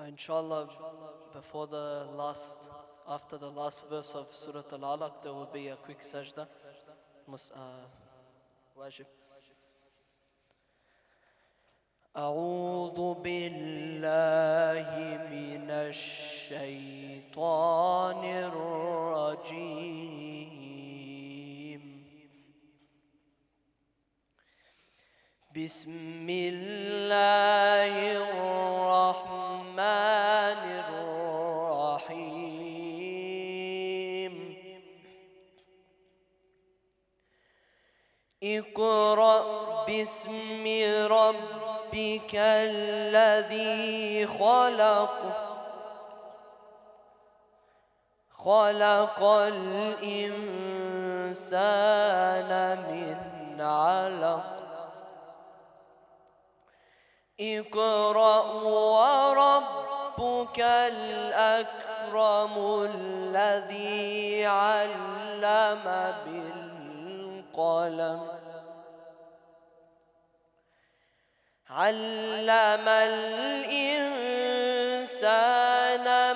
Inshallah, after the last verse of Surah Al-Alaq, there will be a quick sajda. Wajib. أعوذ بالله من الشيطان الرجيم بسم الله الرحمن الرحيم اقرأ باسم ربك الذي خلق الإنسان من علق اقرأ وربك الأكرم الذي علم بالقلم علم الإنسان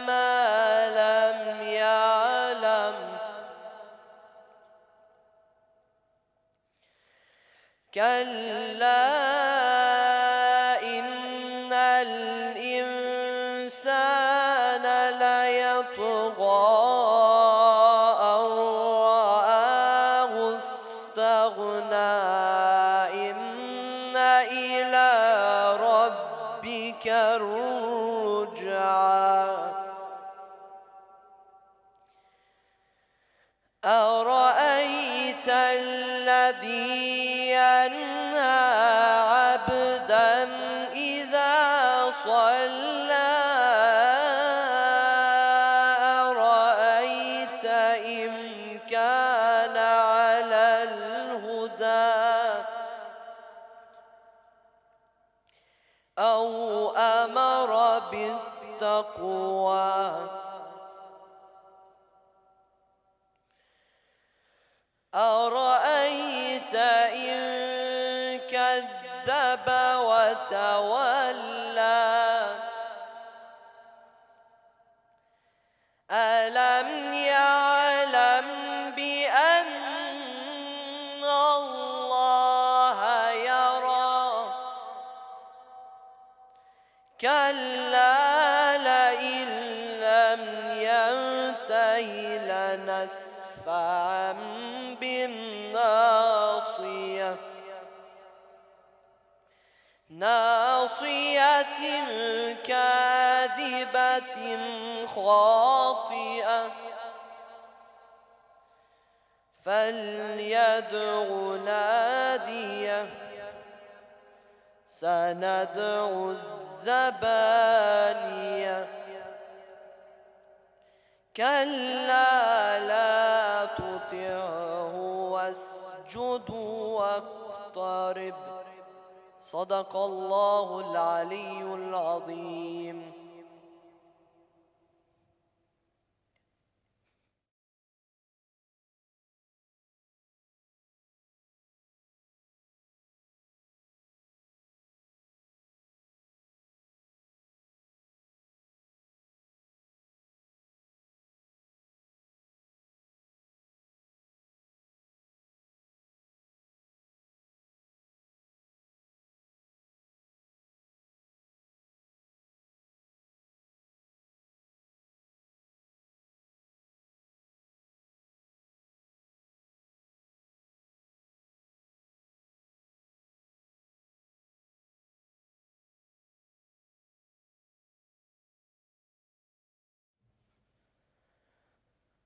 ما لم يعلم كلا إن الإنسان ليطغى أن رآه استغنى الرجعى أرأيت الذي ينهى عبدا إذا صلى أرأيت إن كان على الهدى أو أمر بالتقوى أرأيت إن كذب وتولى ألم يعلم بأن الله يرى كلا لئن لم ينته لنسفعا بالناصية ناصية كاذبة خاطئة فليدع ناديه سندع الزبانية كلا لا تطعه واسجد واقترب صدق الله العلي العظيم.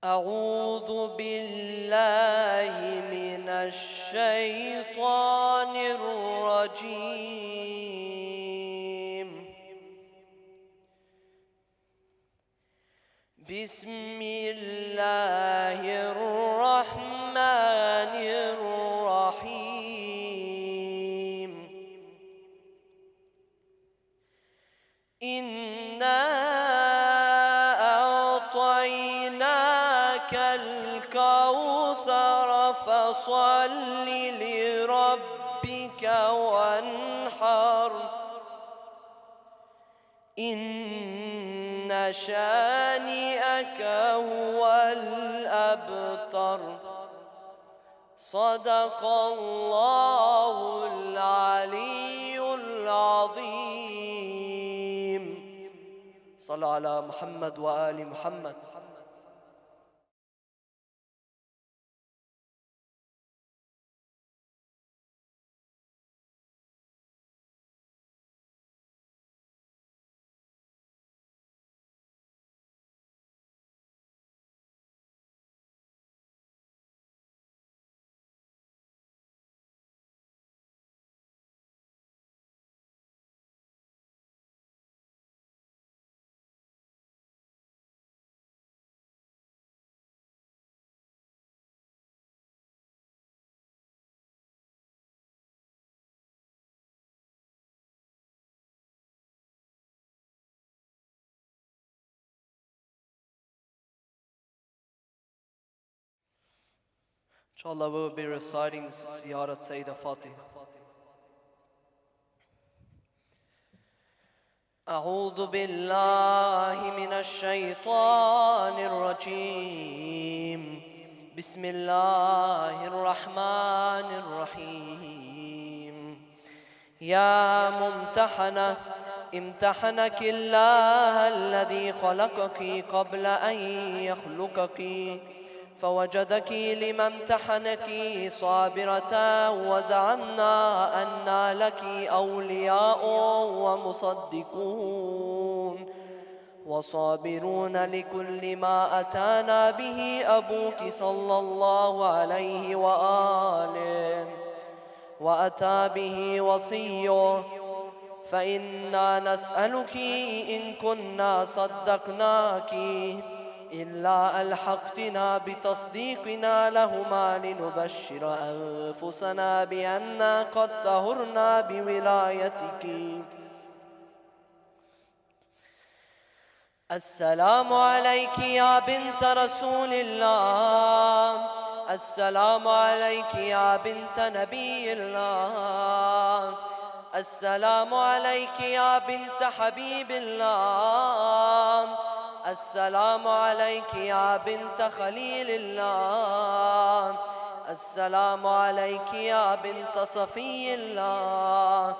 أعوذ بالله من الشيطان الرجيم بسم الله الرحمن الرحيم إنا أعطيناك الكوثر فصل لربك وانحر إن إن شانئك هو الأبتر. صدق الله العلي العظيم. صلوا على محمد وآل محمد. Inshallah, we will be reciting Ziyarat Sayeda Fatima. أعوذ بالله من الشيطان الرجيم. بسم الله الرحمن الرحيم. يا ممتحنة، امتحنك الله الذي خلقك قبل أن يخلقك فوجدك لما امتحنك صابرة، وزعمنا أن لك أولياء ومصدقون وصابرون لكل ما أتانا به أبوك صلى الله عليه وآله وأتى به وصيه، فإنا نسألك إن كنا صدقناك إلا ألحقتنا بتصديقنا لهما لنبشر أنفسنا بأننا قد طهرنا بولايتك. السلام عليك يا بنت رسول الله، السلام عليك يا بنت نبي الله، السلام عليك يا بنت حبيب الله، السلام عليك يا بنت خليل الله، السلام عليك يا بنت صفي الله،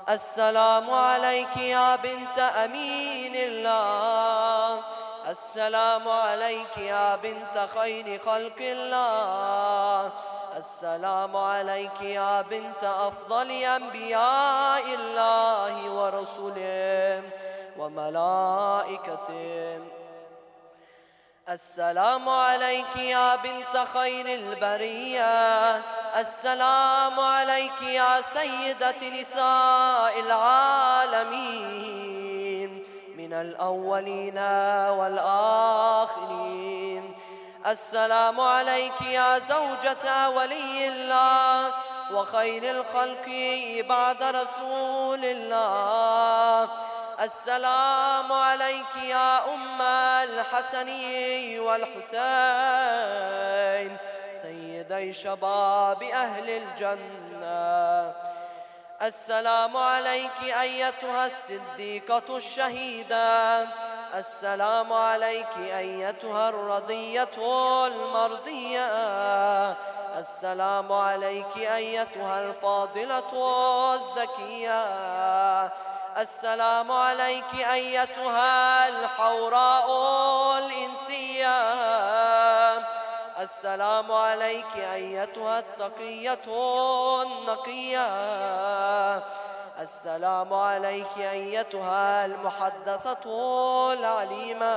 السلام عليك يا بنت أمين الله، السلام عليك يا بنت خير خلق الله، السلام عليك يا بنت أفضل أنبياء الله ورسله وملائكته. السلام عليك يا بنت خير البرية، السلام عليك يا سيدة نساء العالمين من الأولين والآخرين. السلام عليك يا زوجة ولي الله وخير الخلق بعد رسول الله. السلام عليك يا أم الحسن والحسين سيدي شباب أهل الجنة. السلام عليك أيتها الصديقة الشهيدة، السلام عليك أيتها الرضية المرضية، السلام عليك أيتها الفاضلة الزكية، السلام عليك أيتها الحوراء الإنسية، السلام عليك أيتها التقية النقية، السلام عليك أيتها المحدثة العليمة،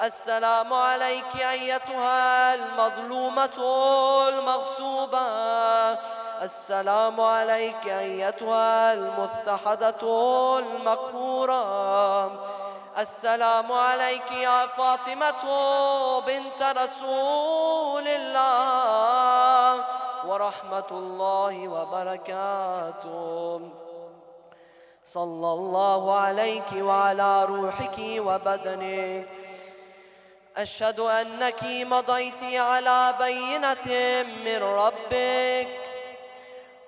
السلام عليك أيتها المظلومة المغصوبة، السلام عليك أيتها المضطهدة المقهورة، السلام عليك يا فاطمة بنت رسول الله ورحمة الله وبركاته. صلى الله عليك وعلى روحك وبدنك. أشهد أنك مضيت على بينة من ربك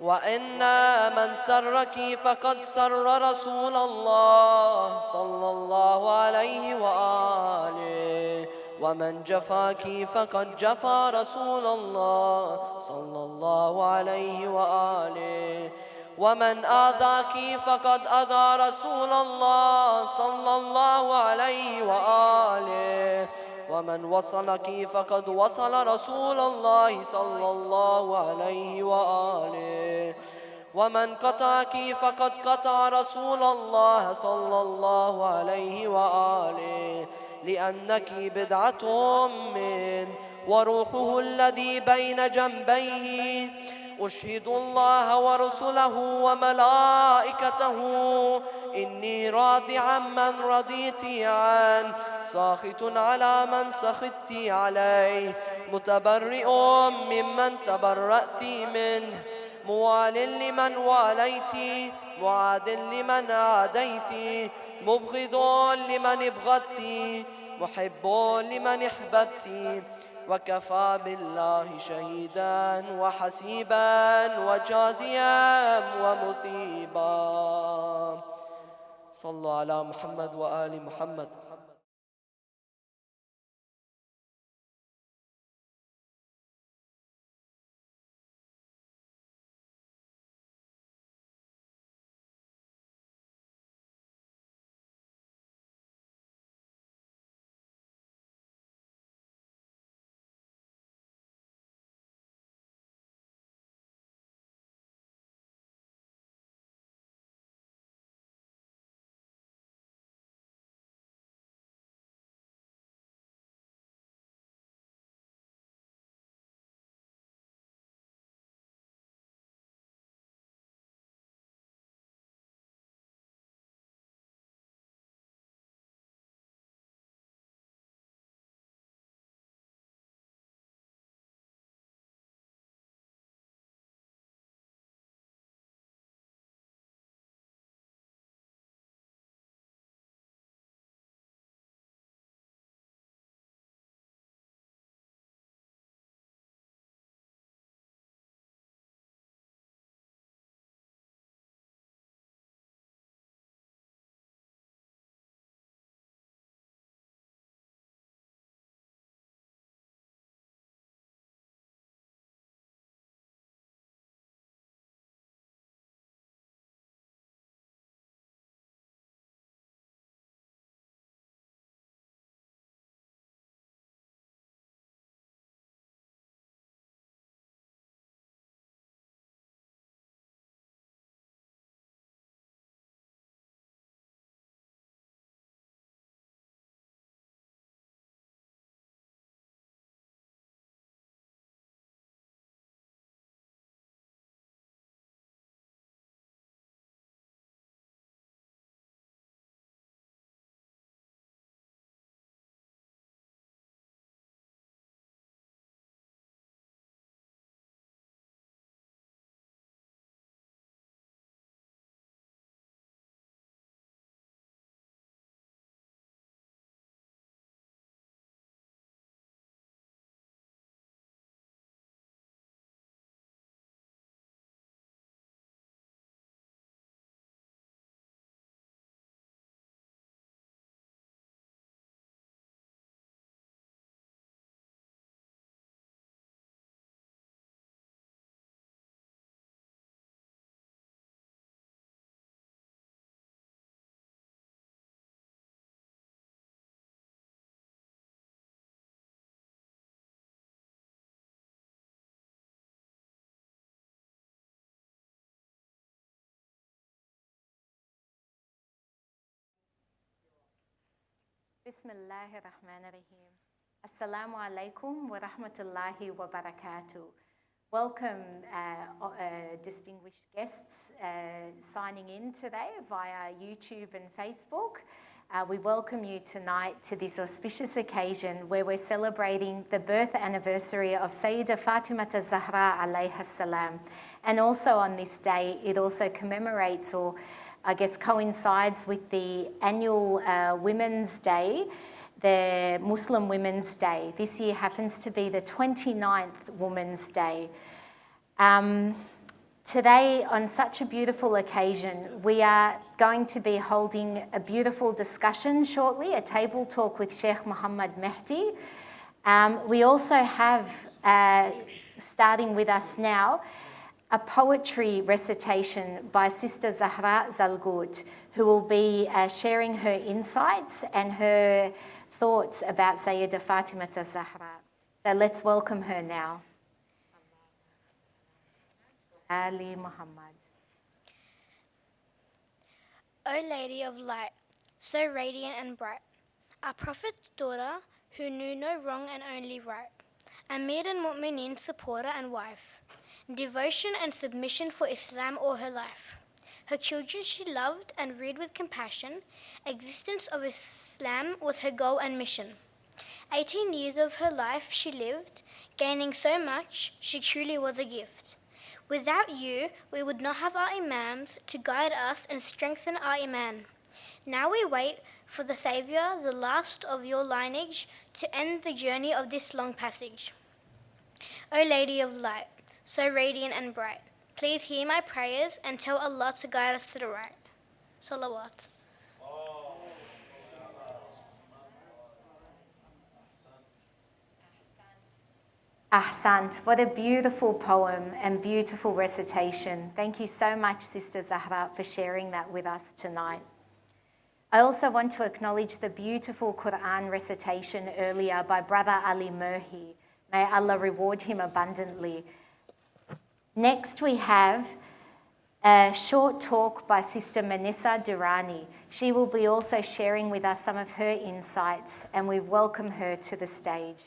وإن من سرك فقد سر رسول الله صلى الله عليه وآله ومن جفاك فقد جفا رسول الله صلى الله عليه وآله ومن آذاك فقد أذى رسول الله صلى الله عليه وآله ومن وصلك فقد وصل رسول الله صلى الله عليه وآله ومن قطعك فقد قطع رسول الله صلى الله عليه وآله لأنك بدعة من وروحه الذي بين جنبيه أشهد الله ورسله وملائكته إني راض عمن رضيت عنه ساخط على من سخطت عليه متبرئ ممن تبرأت منه موال لمن واليت معاد لمن عاديت مبغض لمن ابغضت محب لمن احببت وكفى بالله شهيدا وحسيبا وجازيا ومثيبا صلوا على محمد وآل محمد. Bismillahirrahmanirrahim. Assalamu alaikum wa rahmatullahi wa barakatuh. Welcome, distinguished guests signing in today via YouTube and Facebook. We welcome you tonight to this auspicious occasion where we're celebrating the birth anniversary of Sayeda Fatima Zahra alayha salam. And also on this day, it also commemorates or I guess coincides with the annual Women's Day, the Muslim Women's Day. This year happens to be the 29th Women's Day. Today, on such a beautiful occasion, we are going to be holding a beautiful discussion shortly, a table talk with Sheikh Mohammed Mehdi. We also have, starting with us now, a poetry recitation by Sister Zahra Zalgut, who will be sharing her insights and her thoughts about Sayeda Fatima Zahra. So let's welcome her now. Ali Muhammad. O Lady of Light, so radiant and bright, our Prophet's daughter who knew no wrong and only right, Amir and Mu'mineen supporter and wife, devotion and submission for Islam all her life. Her children she loved and reared with compassion, existence of Islam was her goal and mission. 18 years of her life she lived, gaining so much, she truly was a gift. Without you, we would not have our Imams to guide us and strengthen our Iman. Now we wait for the Saviour, the last of your lineage, to end the journey of this long passage. O Lady of Light, so radiant and bright, please hear my prayers and tell Allah to guide us to the right. Salawat. Ahsant, what a beautiful poem and beautiful recitation. Thank you so much, Sister Zahra, for sharing that with us tonight. I also want to acknowledge the beautiful Qur'an recitation earlier by Brother Ali Merhi. May Allah reward him abundantly. Next we have a short talk by Sister Manissa Durrani. She will be also sharing with us some of her insights, and we welcome her to the stage.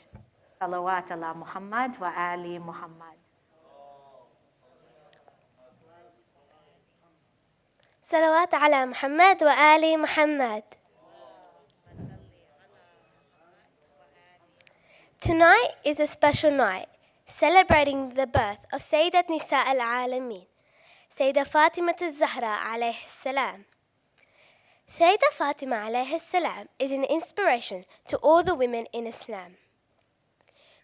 Salawat ala Muhammad wa ali Muhammad. صلوات على محمد وآل محمد. Tonight is a special night, celebrating the birth of Sayyidat Nisa al-Alameen, Sayeda Fatima Zahra alayhi salam. Sayeda Fatima alayhi salam is an inspiration to all the women in Islam.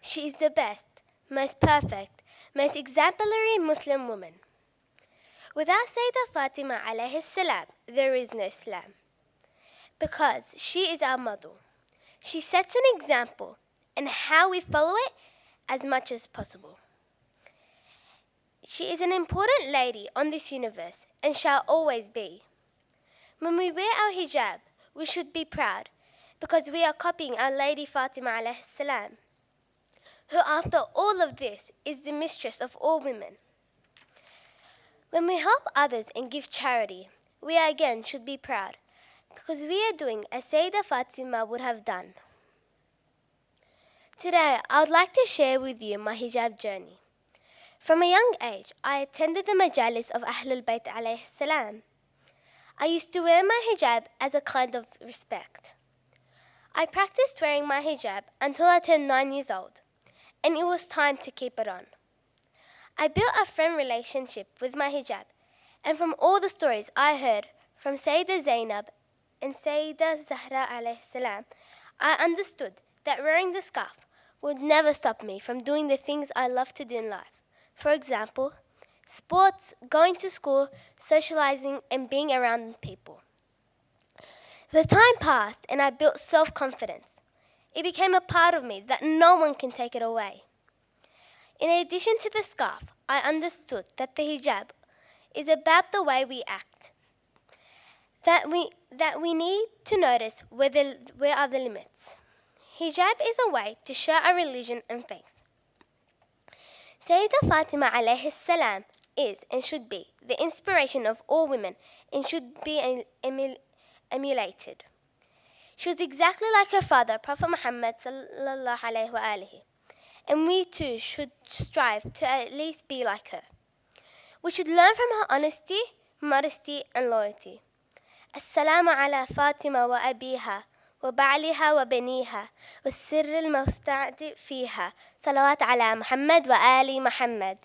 She is the best, most perfect, most exemplary Muslim woman. Without Sayeda Fatima alayhi salam, there is no Islam. Because she is our model. She sets an example and how we follow it as much as possible. She is an important lady on this universe and shall always be. When we wear our hijab, we should be proud because we are copying our Lady Fatima alayhi salam, who after all of this is the mistress of all women. When we help others and give charity, we again should be proud because we are doing as Sayeda Fatima would have done. Today, I would like to share with you my hijab journey. From a young age, I attended the majalis of Ahlul Bayt alayhi salam. I used to wear my hijab as a kind of respect. I practiced wearing my hijab until I turned 9 years old, and it was time to keep it on. I built a friend relationship with my hijab, and from all the stories I heard from Sayyida Zainab and Sayeda Zahra alayhi salam, I understood that wearing the scarf would never stop me from doing the things I love to do in life. For example, sports, going to school, socializing, and being around people. The time passed and I built self-confidence. It became a part of me that no one can take it away. In addition to the scarf, I understood that the hijab is about the way we act. That we need to notice where are the limits. Hijab is a way to show our religion and faith. Sayeda Fatima alayhi salam is and should be the inspiration of all women and should be emulated. She was exactly like her father, Prophet Mohammed sallallahu alayhi wa alihi, and we too should strive to at least be like her. We should learn from her honesty, modesty, and loyalty. Assalamu ala Fatima wa abiha وبعلها وبنيها والسر المستودع فيها صلوات على محمد وآل محمد.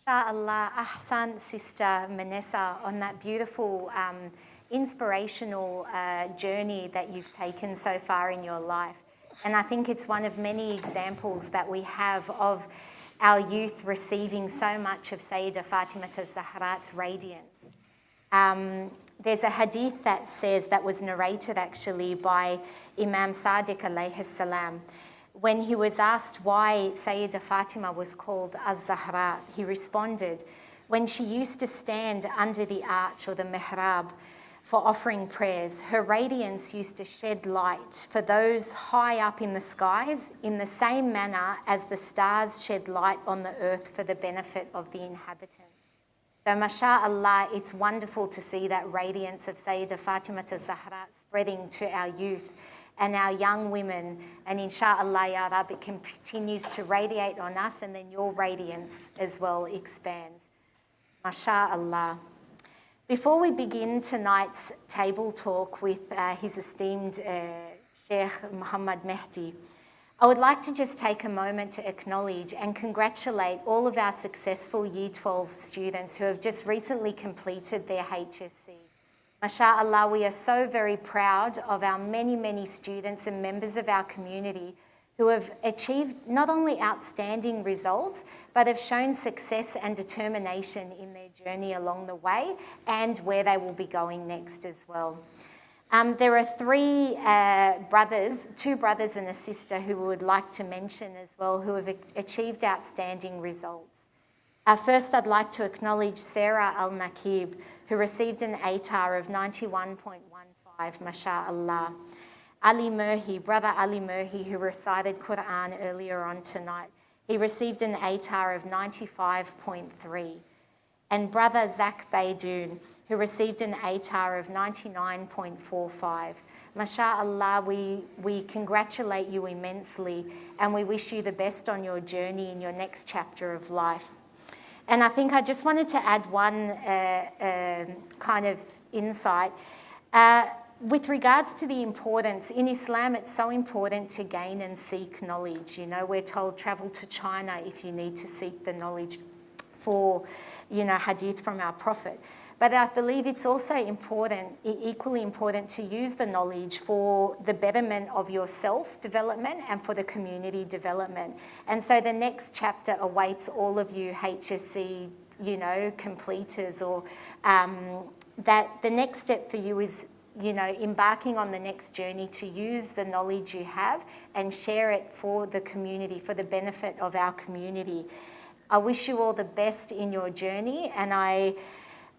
MashaAllah, Ahsan, Sister Manessa, on that beautiful, inspirational journey that you've taken so far in your life. And I think it's one of many examples that we have of our youth receiving so much of Sayeda Fatima Zahra's radiance. There's a hadith that says, that was narrated actually by Imam Sadiq alayhi salam. When he was asked why Sayeda Fatima was called Az-Zahra, he responded, when she used to stand under the arch or the mihrab for offering prayers, her radiance used to shed light for those high up in the skies in the same manner as the stars shed light on the earth for the benefit of the inhabitants. So mashallah, it's wonderful to see that radiance of Sayeda Fatima Zahra spreading to our youth and our young women, and inshallah ya Rab, it continues to radiate on us, and then your radiance as well expands. Mashallah. Before we begin tonight's table talk with his esteemed Sheikh Mohammed Mehdi, I would like to just take a moment to acknowledge and congratulate all of our successful Year 12 students who have just recently completed their HSC. MashaAllah, we are so very proud of our many, many students and members of our community who have achieved not only outstanding results, but have shown success and determination in their journey along the way and where they will be going next as well. There are two brothers and a sister who we would like to mention as well who have achieved outstanding results. First, I'd like to acknowledge Sarah Al-Nakib, who received an ATAR of 91.15, mashallah. Ali Merhi, brother Ali Merhi, who recited Qurán earlier on tonight, he received an ATAR of 95.3. And brother Zach Baydoun, who received an ATAR of 99.45. MashaAllah, we congratulate you immensely, and we wish you the best on your journey in your next chapter of life. And I think I just wanted to add one kind of insight. With regards to the importance, in Islam it's so important to gain and seek knowledge. You know, we're told travel to China if you need to seek the knowledge for, you know, hadith from our Prophet. But I believe it's also important, equally important, to use the knowledge for the betterment of your self-development and for the community development. And so the next chapter awaits all of you HSC, you know, completers, or that the next step for you is, you know, embarking on the next journey to use the knowledge you have and share it for the community, for the benefit of our community. I wish you all the best in your journey, and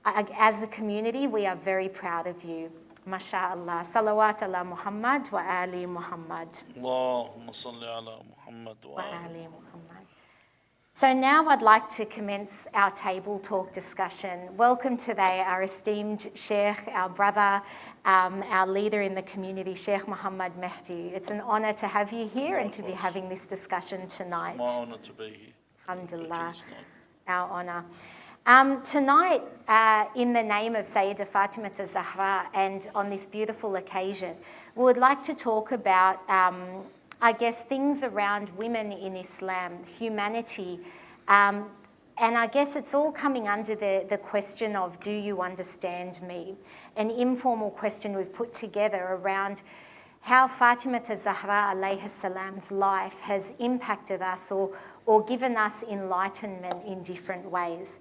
as a community, we are very proud of you. MashaAllah. Salawat ala Muhammad wa ali Muhammad. Allahumma salli ala Muhammad wa ali Muhammad. So now I'd like to commence our table talk discussion. Welcome today our esteemed Sheikh, our brother, our leader in the community, Sheikh Mohammed Mehdi. It's an honor to have you here and to be having this discussion tonight. My honor to be here. Alhamdulillah, our honor. Tonight, in the name of Sayeda Fatima Zahra and on this beautiful occasion, we would like to talk about, I guess, things around women in Islam, humanity, and I guess it's all coming under the question of, do you understand me? An informal question we've put together around how Fatima Zahra alayhi salam's life has impacted us or given us enlightenment in different ways.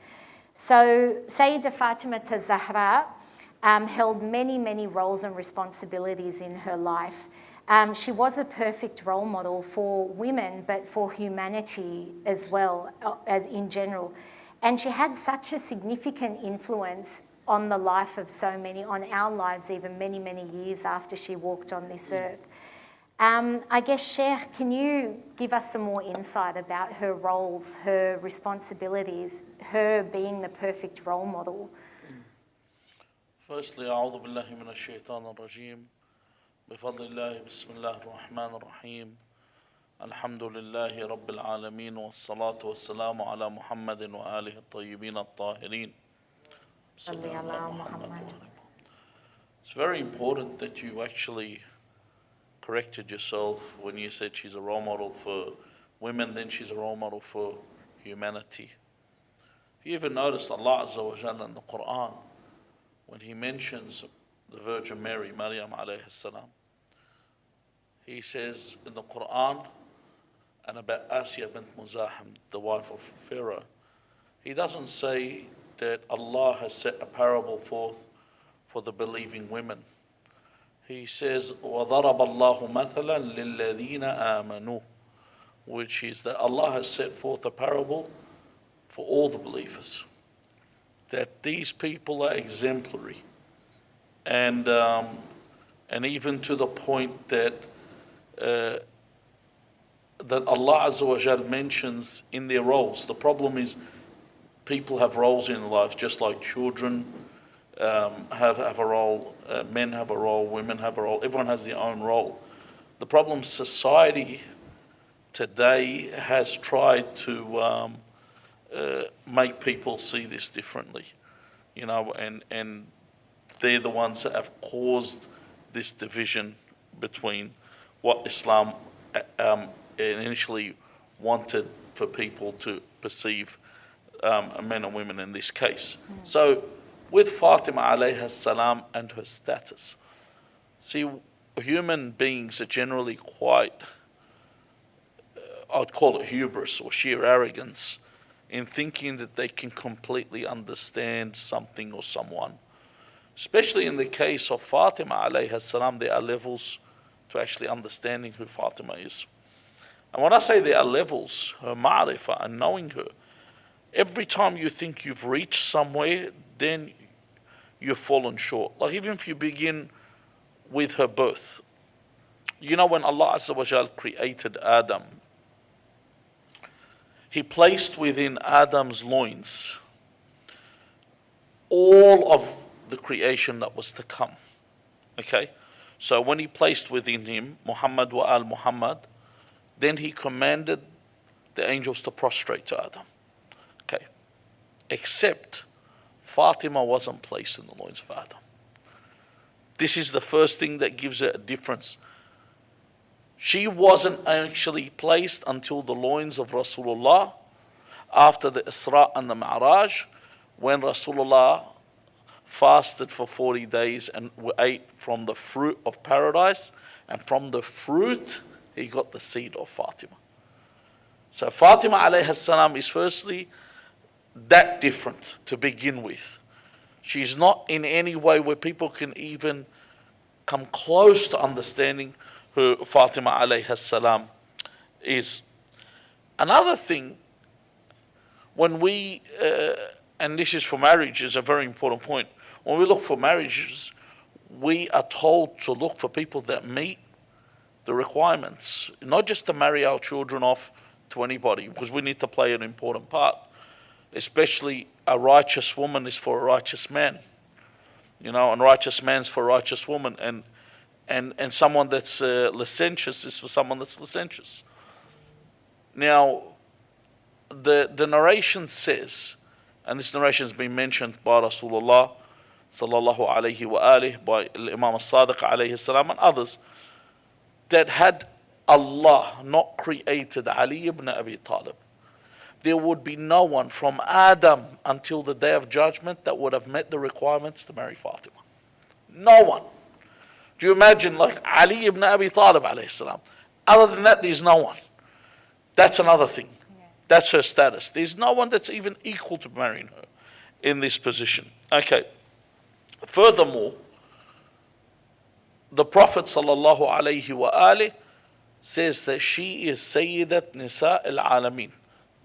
So Sayeda Fatima Zahra held many, many roles and responsibilities in her life. She was a perfect role model for women, but for humanity as well, as in general. And she had such a significant influence on the life of so many, on our lives even many, many years after she walked on this earth. I guess, Sheikh, can you give us some more insight about her roles, her responsibilities, her being the perfect role model? Firstly, أعوذ بالله من الشيطان الرجيم بفضل الله بسم الله الرحمن الرحيم الحمد لله رب العالمين والصلاة والسلام على محمد وآله الطيبين الطاهرين. It's very important that you actually corrected yourself when you said she's a role model for women, then she's a role model for humanity. If You even notice Allah Azza wa Jalla in the Qur'an, when He mentions the Virgin Mary, Maryam alayhi salam, He says in the Qur'an, and about Asya bint Muzahim, the wife of Pharaoh, He doesn't say that Allah has set a parable forth for the believing women. He says, وَضَرَبَ اللَّهُ مَثَلًا لِلَّذِينَ آمَنُوا, which is that Allah has set forth a parable for all the believers, that these people are exemplary, and even to the point that that Allah Azza wa Jal mentions in their roles. The problem is people have roles in life, just like children have a role, men have a role, women have a role, everyone has their own role. The problem, society today has tried to make people see this differently, and they're the ones that have caused this division between what Islam initially wanted for people to perceive men and women in this case. So with Fatima alayha salam and her status, see, human beings are generally quite, I'd call it hubris or sheer arrogance, in thinking that they can completely understand something or someone. Especially in the case of Fatima alayha salam, there are levels to actually understanding who Fatima is. And when I say there are levels, her ma'rifah and knowing her, every time you think you've reached somewhere, then you've fallen short. Like even if you begin with her birth. When Allah Azza wa Jal created Adam, He placed within Adam's loins all of the creation that was to come. Okay? So when He placed within him Muhammad wa al Muhammad, then He commanded the angels to prostrate to Adam. Okay. Except Fatima wasn't placed in the loins of Adam. This is the first thing that gives her a difference. She wasn't actually placed until the loins of Rasulullah after the Isra and the Mi'raj, when Rasulullah fasted for 40 days and ate from the fruit of paradise, and from the fruit he got the seed of Fatima. So Fatima alayha salam is firstly that different to begin with. She's not in any way where people can even come close to understanding who Fatima alayha salam is. Another thing, when we, and this is for marriage, is a very important point. When we look for marriages, we are told to look for people that meet the requirements, not just to marry our children off to anybody, because we need to play an important part. Especially a righteous woman is for a righteous man, and righteous man's for a righteous woman, and someone that's licentious is for someone that's licentious. Now, the narration says, and this narration has been mentioned by Rasulullah sallallahu alayhi wa alihi, by Imam al-Sadiq alayhi salam and others, that had Allah not created Ali ibn Abi Talib, there would be no one from Adam until the Day of Judgment that would have met the requirements to marry Fatima. No one. Do you imagine, like Ali ibn Abi Talib alayhi salam? Other than that, there's no one. That's another thing. That's her status. There's no one that's even equal to marrying her in this position. Okay. Furthermore, the Prophet sallallahu alayhi wa alihi says that she is Sayyidat Nisa al-Alameen,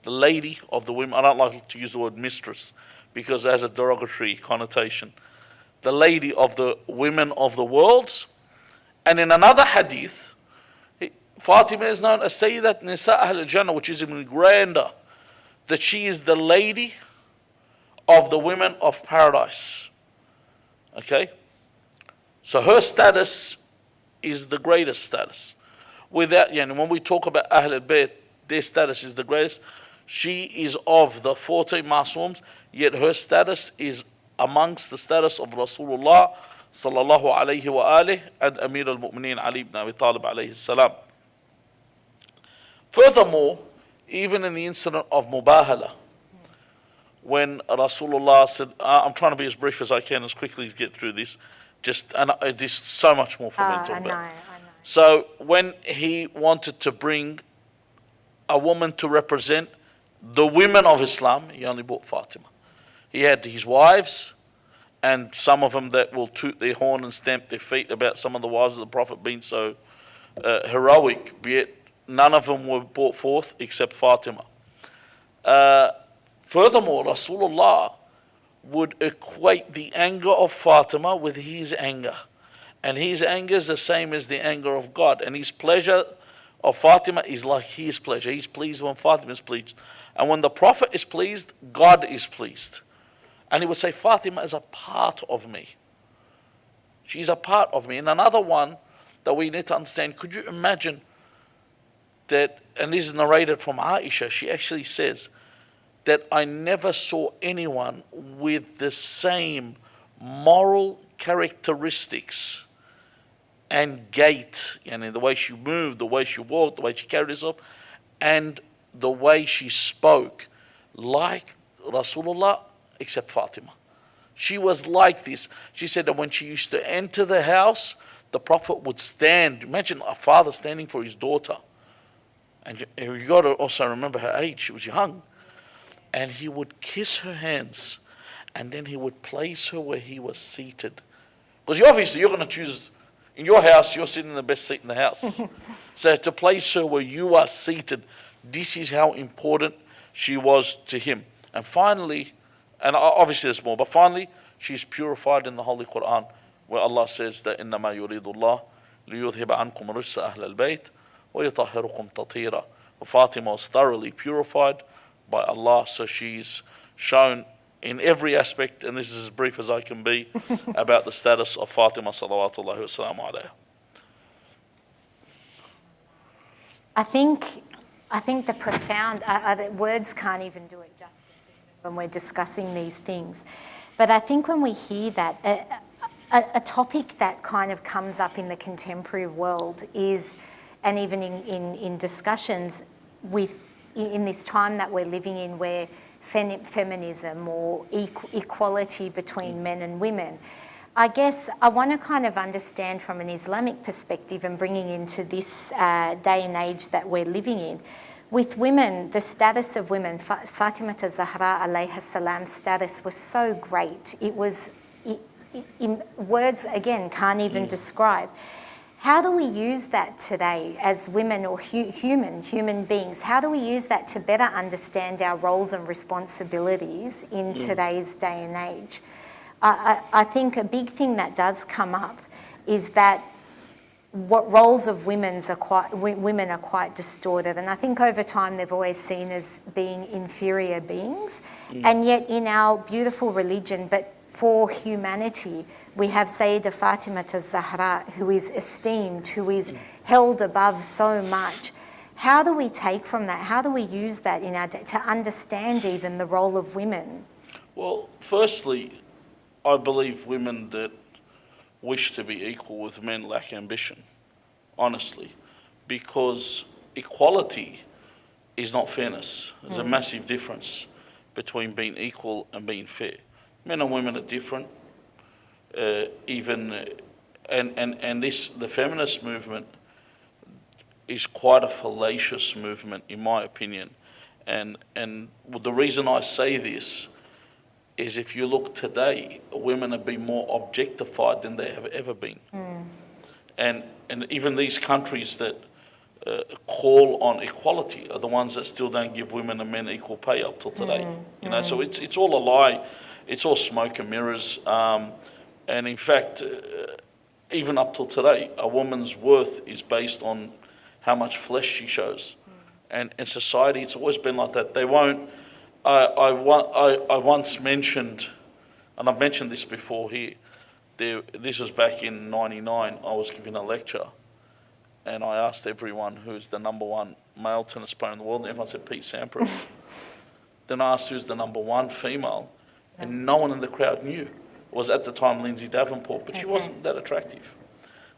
the lady of the women. I don't like to use the word mistress because it has a derogatory connotation. The lady of the women of the worlds. And in another hadith, Fatima is known as Sayyidat Nisa al-Jannah, which is even grander, that she is the lady of the women of paradise. Okay? So her status is the greatest status. When we talk about Ahl al-Bayt, their status is the greatest. She is of the 14 Masooms, yet her status is amongst the status of Rasulullah sallallahu alayhi wa alihi and Amir al-Mu'mineen Ali ibn Abi Talib alayhi salam. Furthermore, even in the incident of Mubahala, when Rasulullah said, I'm trying to be as brief as I can, as quickly as get through this, and there's so much more for me to talk about. I know. So when he wanted to bring a woman to represent the women of Islam, he only brought Fatima. He had his wives, and some of them that will toot their horn and stamp their feet about some of the wives of the Prophet being so heroic, yet none of them were brought forth except Fatima. Furthermore, Rasulullah would equate the anger of Fatima with his anger. And his anger is the same as the anger of God. And his pleasure of Fatima is like his pleasure. He's pleased when Fatima is pleased. And when the Prophet is pleased, God is pleased. And he would say, Fatima is a part of me. She's a part of me. And another one that we need to understand, could you imagine that, and this is narrated from Aisha, she actually says that I never saw anyone with the same moral characteristics and gait, and the way she moved, the way she walked, the way she carried herself, and the way she spoke, like Rasulullah, except Fatima. She was like this. She said that when she used to enter the house, the Prophet would stand. Imagine a father standing for his daughter. And you got to also remember her age. She was young. And he would kiss her hands, and then he would place her where he was seated. Because obviously you're going to choose, in your house, you're sitting in the best seat in the house. So to place her where you are seated, this is how important she was to him. And finally, and obviously there's more, but finally, she's purified in the Holy Qur'an, where Allah says that إِنَّمَا يُرِيدُ اللَّهُ لِيُذْهِبَ عَنْكُمْ رِجْسَ أَهْلَ الْبَيْتِ وَيُطَهِّرُكُمْ تَطْهِيرًا. Fatima was thoroughly purified by Allah, so she's shown in every aspect, and this is as brief as I can be, about the status of Fatima salawatullahi wa salamu alayha. I think the profound, the words can't even do it justice when we're discussing these things. But I think when we hear that, a topic that kind of comes up in the contemporary world is, and even in discussions in this time that we're living in, where feminism or equality between men and women, I guess I want to kind of understand from an Islamic perspective and bringing into this day and age that we're living in. With women, the status of women, Fatima Zahra alayha salam's status was so great. It was, words again can't even describe. How do we use that today as women or human beings? How do we use that to better understand our roles and responsibilities in today's day and age? I think a big thing that does come up is that what roles of women are quite distorted, and I think over time they've always seen as being inferior beings, and yet in our beautiful religion, but for humanity, we have Sayeda Fatima Zahra, who is esteemed, who is held above so much. How do we take from that? How do we use that in our day to understand even the role of women? Well, firstly, I believe women that wish to be equal with men lack ambition, honestly, because equality is not fairness. There's a massive difference between being equal and being fair. Men and women are different. The feminist movement is quite a fallacious movement, in my opinion. And the reason I say this is, if you look today, women have been more objectified than they have ever been. And even these countries that call on equality are the ones that still don't give women and men equal pay up till today. So it's all a lie. It's all smoke and mirrors. And in fact, even up till today, a woman's worth is based on how much flesh she shows. And in society, it's always been like that. They won't. I once mentioned, and I've mentioned this before here, this was back in '99, I was giving a lecture, and I asked everyone who's the number one male tennis player in the world, and everyone said Pete Sampras. Then I asked who's the number one female, and no one in the crowd knew. It was at the time Lindsay Davenport, but she wasn't that attractive.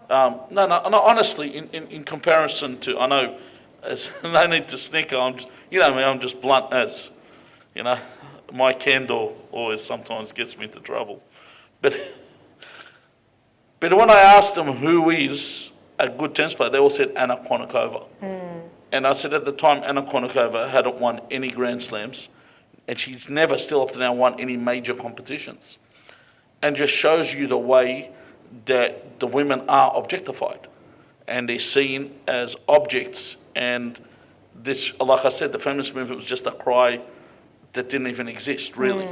No, honestly, in comparison to, I know, no need to snicker, I'm just, I'm just blunt as, my candor always sometimes gets me into trouble. But when I asked them who is a good tennis player, they all said Anna Kournikova. And I said at the time, Anna Kournikova hadn't won any Grand Slams, and she's never, still up to now, won any major competitions. And just shows you the way that the women are objectified, and they're seen as objects. And this, like I said, the feminist movement was just a cry that didn't even exist, really.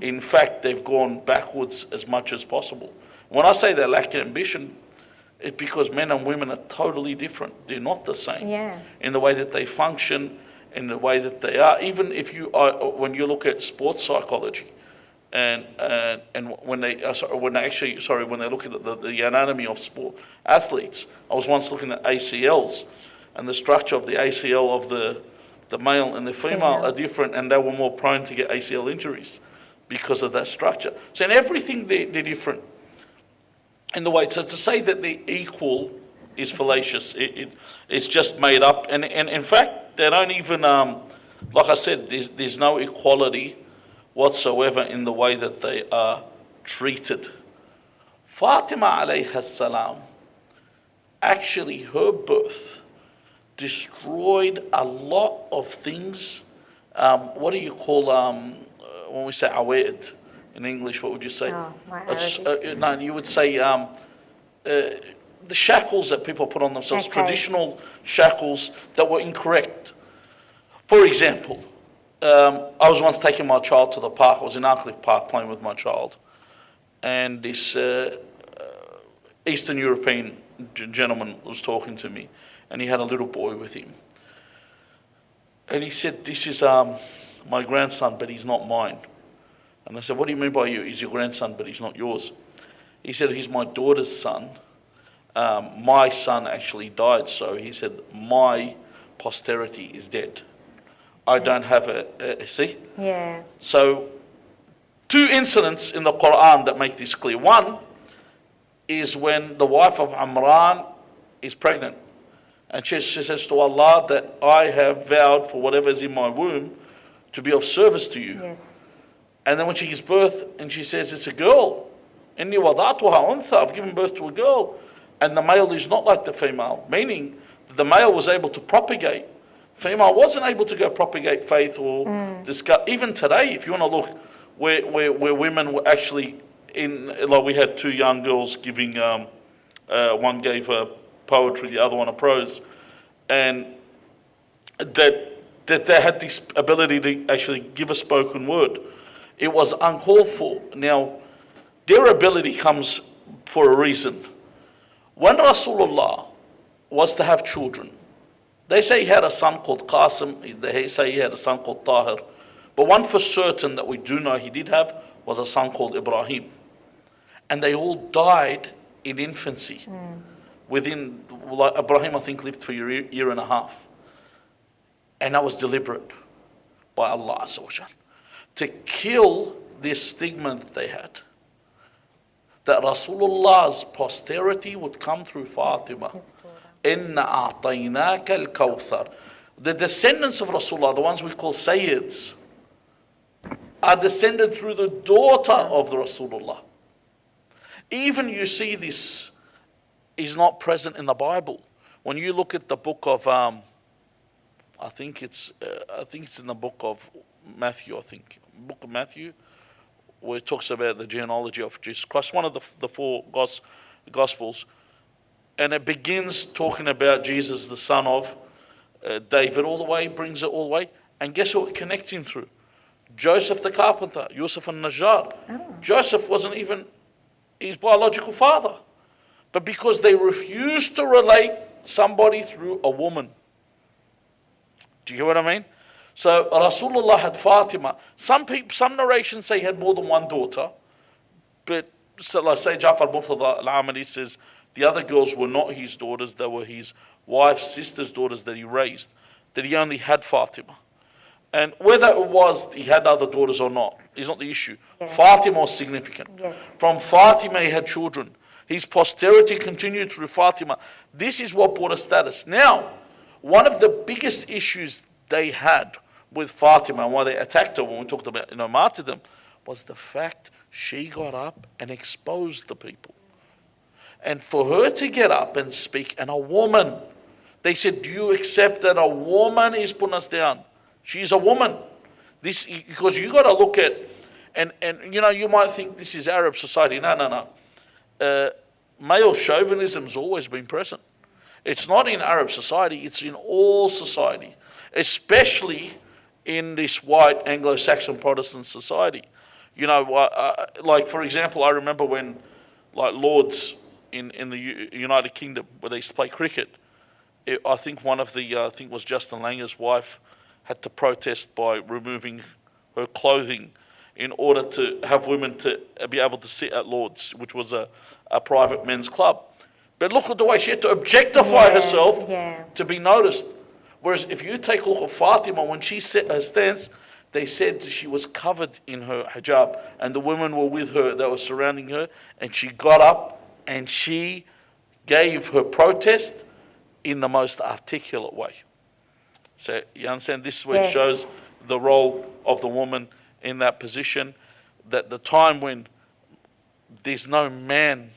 In fact, they've gone backwards as much as possible. When I say they lack ambition, it's because men and women are totally different. They're not the same in the way that they function, in the way that they are. Even if you are, when you look at sports psychology, and when they look at the anatomy of sport athletes, I was once looking at ACLs, and the structure of the ACL of the male and the female are different, and they were more prone to get ACL injuries because of that structure. So in everything they're different in the way. So to say that they're equal is fallacious. It's just made up, and in fact they don't even like I said, there's no equality whatsoever in the way that they are treated. Fatima alayha salam, actually her birth destroyed a lot of things. What do you call when we say awa'id in English? What would you say? No, you would say the shackles that people put on themselves, traditional shackles that were incorrect. For example, I was once taking my child to the park. I was in Arcliffe Park playing with my child, and this Eastern European gentleman was talking to me, and he had a little boy with him. And he said, "This is my grandson, but he's not mine." And I said, "What do you mean by you? He's your grandson, but he's not yours." He said, "He's my daughter's son. My son actually died, so he said, my posterity is dead. I don't have see?" Yeah. So, two incidents in the Qur'an that make this clear. One is when the wife of Imran is pregnant, and she says to Allah that I have vowed for whatever is in my womb to be of service to you. Yes. And then when she gives birth, and she says it's a girl, Inni wada'tuha untha, I've given birth to a girl, and the male is not like the female, meaning that the male was able to propagate. Female wasn't able to go propagate faith or discuss. Even today, if you want to look where women were actually in, like we had two young girls giving, one gave poetry, the other one a prose, and that they had this ability to actually give a spoken word. It was uncalled for. Now, their ability comes for a reason. When Rasulullah was to have children, they say he had a son called Qasim, they say he had a son called Tahir. But one for certain that we do know he did have was a son called Ibrahim. And they all died in infancy. Within, like Ibrahim I think lived for a year and a half. And that was deliberate by Allah Azza wa Jal, to kill this stigma that they had, that Rasulullah's posterity would come through Fatima. Inna a'tainaka al-kawthar. The descendants of Rasulullah, the ones we call Sayyids, are descended through the daughter of the Rasulullah. Even you see this is not present in the Bible. When you look at the book of, I think it's in the book of Matthew, book of Matthew, where it talks about the genealogy of Jesus Christ, one of the four Gospels. And it begins talking about Jesus, the son of David, all the way, brings it all the way. And guess who it connects him through? Joseph the carpenter, Yusuf al-Najjar. Joseph wasn't even his biological father. But because they refused to relate somebody through a woman. Do you get what I mean? So Rasulullah had Fatima. Some narrations say he had more than one daughter. But so like say Ja'far Murtada al-Amali says the other girls were not his daughters, they were his wife's sister's daughters that he raised, that he only had Fatima. And whether it was he had other daughters or not is not the issue. Yeah. Fatima was significant. Yes. From Fatima he had children. His posterity continued through Fatima. This is what brought a status. Now, one of the biggest issues they had with Fatima and why they attacked her when we talked about martyrdom was the fact she got up and exposed the people. And for her to get up and speak, and a woman, they said, do you accept that a woman is putting us down? She's a woman. This, because you got to look at, and you might think this is Arab society. No. Male chauvinism's always been present. It's not in Arab society, it's in all society, especially in this white Anglo-Saxon Protestant society. Like for example, I remember when like Lords in the United Kingdom, where they used to play cricket, I think one of the, I think it was Justin Langer's wife, had to protest by removing her clothing in order to have women to be able to sit at Lords, which was a private men's club. But look at the way she had to objectify herself to be noticed. Whereas if you take a look at Fatima, when she set her stance, they said she was covered in her hijab, and the women were with her, they were surrounding her, and she got up and she gave her protest in the most articulate way. So you understand, this is where it shows the role of the woman in that position, that the time when there's no man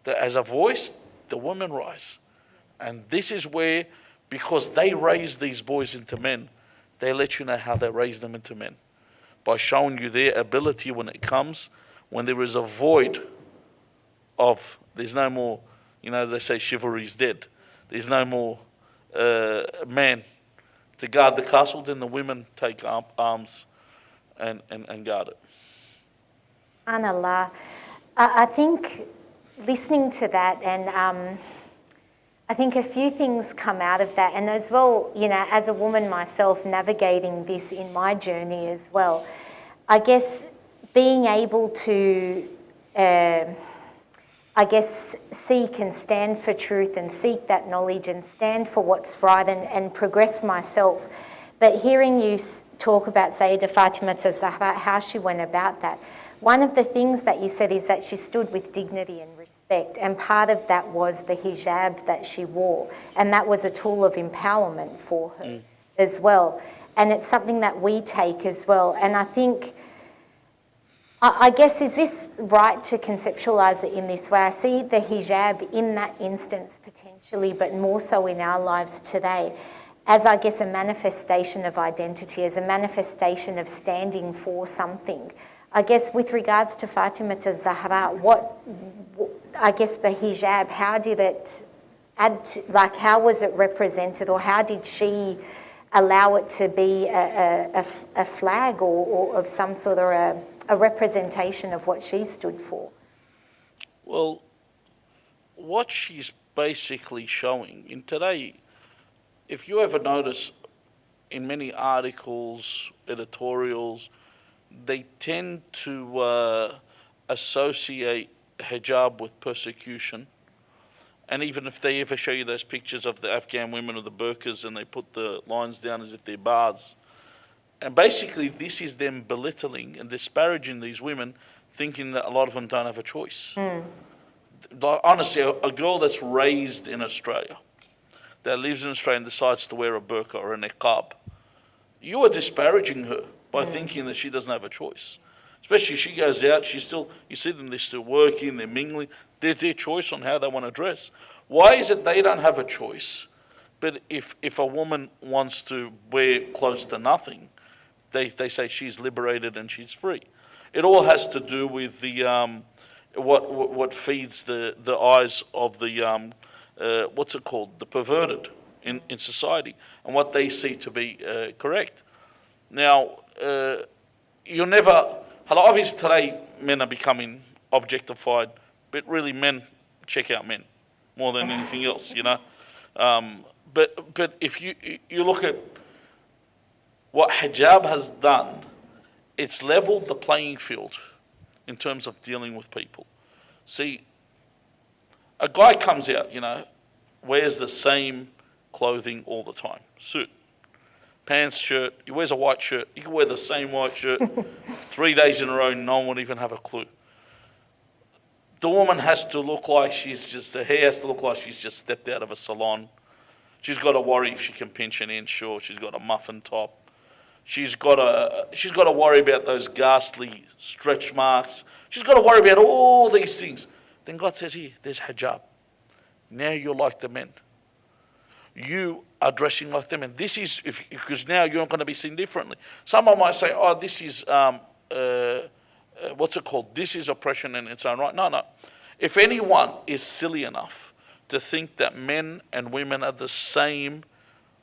that has a voice, the women rise. And this is where, because they raise these boys into men, they let you know how they raise them into men, by showing you their ability when it comes, when there is a void of, there's no more, they say chivalry is dead. There's no more man to guard the castle, then the women take arms and guard it. Subhanallah. I think listening to that, and I think a few things come out of that, and as well, as a woman myself navigating this in my journey as well, I guess being able to seek and stand for truth and seek that knowledge and stand for what's right and progress myself. But hearing you talk about Sayeda Fatima Zahra, how she went about that, one of the things that you said is that she stood with dignity and respect, and part of that was the hijab that she wore, and that was a tool of empowerment for her as well. And it's something that we take as well. And I think, I guess, is this right to conceptualise it in this way? I see the hijab in that instance potentially, but more so in our lives today, as I guess a manifestation of identity, as a manifestation of standing for something. I guess with regards to Fatima Zahra, I guess the hijab, how did it add to, how was it represented, or how did she allow it to be a flag or of some sort of a representation of what she stood for? Well, what she's basically showing in today, if you ever notice in many articles, editorials, they tend to associate hijab with persecution. And even if they ever show you those pictures of the Afghan women with the burqas and they put the lines down as if they're bars. And basically this is them belittling and disparaging these women, thinking that a lot of them don't have a choice. Honestly, a girl that's raised in Australia, that lives in Australia and decides to wear a burqa or a niqab, you are disparaging her by thinking that she doesn't have a choice. Especially she goes out, she's still, you see them, they're still working, they're mingling, they're their choice on how they want to dress. Why is it they don't have a choice? But if a woman wants to wear close to nothing, they say she's liberated and she's free. It all has to do with the what feeds the eyes of the what's it called, the perverted in society, and what they see to be correct. Now, you'll never, obviously today men are becoming objectified, but really men check out men more than anything else, But if you look at what hijab has done, it's leveled the playing field in terms of dealing with people. See, a guy comes out, wears the same clothing all the time, suit, pants, shirt, he wears a white shirt, he can wear the same white shirt 3 days in a row, no one would even have a clue. The woman has to look like her hair has to look like she's just stepped out of a salon. She's got to worry if she can pinch an inch, or she's got a muffin top. She's got to worry about those ghastly stretch marks. She's got to worry about all these things. Then God says here, there's hijab. Now you're like the men. You are dressing like the men. This is, because now you're not going to be seen differently. Someone might say, oh, this is, what's it called? This is oppression in its own right. No, no. If anyone is silly enough to think that men and women are the same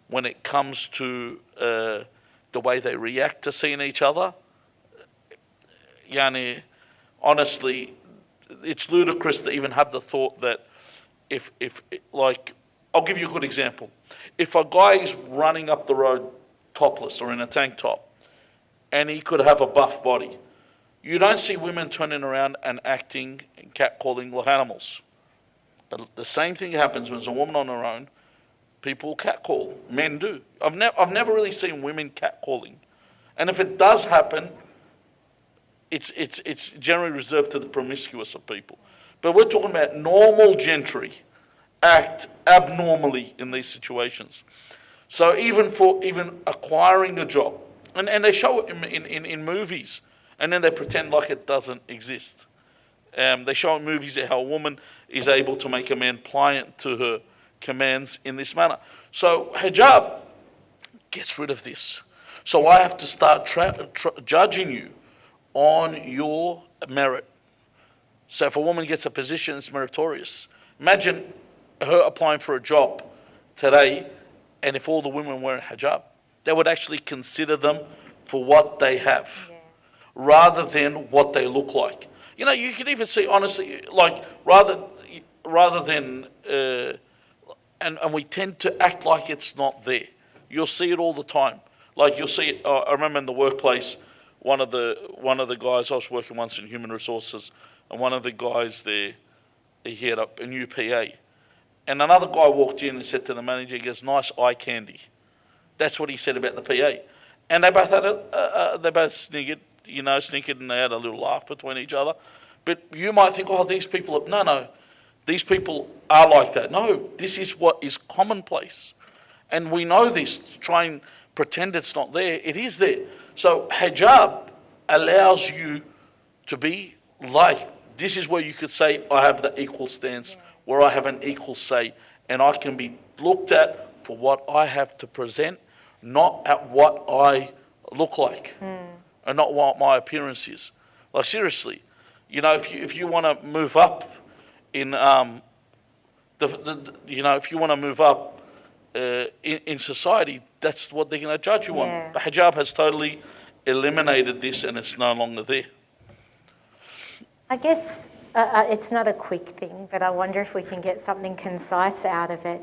when it comes to the way they react to seeing each other, yani, honestly, it's ludicrous to even have the thought that if like, I'll give you a good example. If a guy is running up the road topless or in a tank top, and he could have a buff body, you don't see women turning around and acting and catcalling like animals. But the same thing happens when there's a woman on her own. People catcall. Men do. I've never really seen women catcalling, and if it does happen, it's generally reserved to the promiscuous of people. But we're talking about normal gentry act abnormally in these situations. So even acquiring a job, and they show it in movies, and then they pretend like it doesn't exist. They show in movies how a woman is able to make a man pliant to her commands in this manner. So hijab gets rid of this. So I have to start judging you on your merit. So if a woman gets a position, it's meritorious. Imagine her applying for a job today, and if all the women wear hijab, they would actually consider them for what they have, rather than what they look like. You know, you can even see, honestly, like rather than, and we tend to act like it's not there. You'll see it all the time. Like you'll see it, I remember in the workplace, one of the guys, I was working once in human resources, and one of the guys there, he had a new PA. And another guy walked in and said to the manager, he goes, nice eye candy. That's what he said about the PA. And they both had they both snickered, and they had a little laugh between each other. But you might think, oh, these people, no, these people are like that. No, this is what is commonplace. And we know this. Try and pretend it's not there. It is there. So hijab allows you to be like, this is where you could say, I have the equal stance, where I have an equal say, and I can be looked at for what I have to present, not at what I look like, and not what my appearance is. Like seriously, if you want to move up in if you want to move up in society, that's what they're going to judge you on. But hijab has totally eliminated this, and it's no longer there. I guess it's not a quick thing, but I wonder if we can get something concise out of it.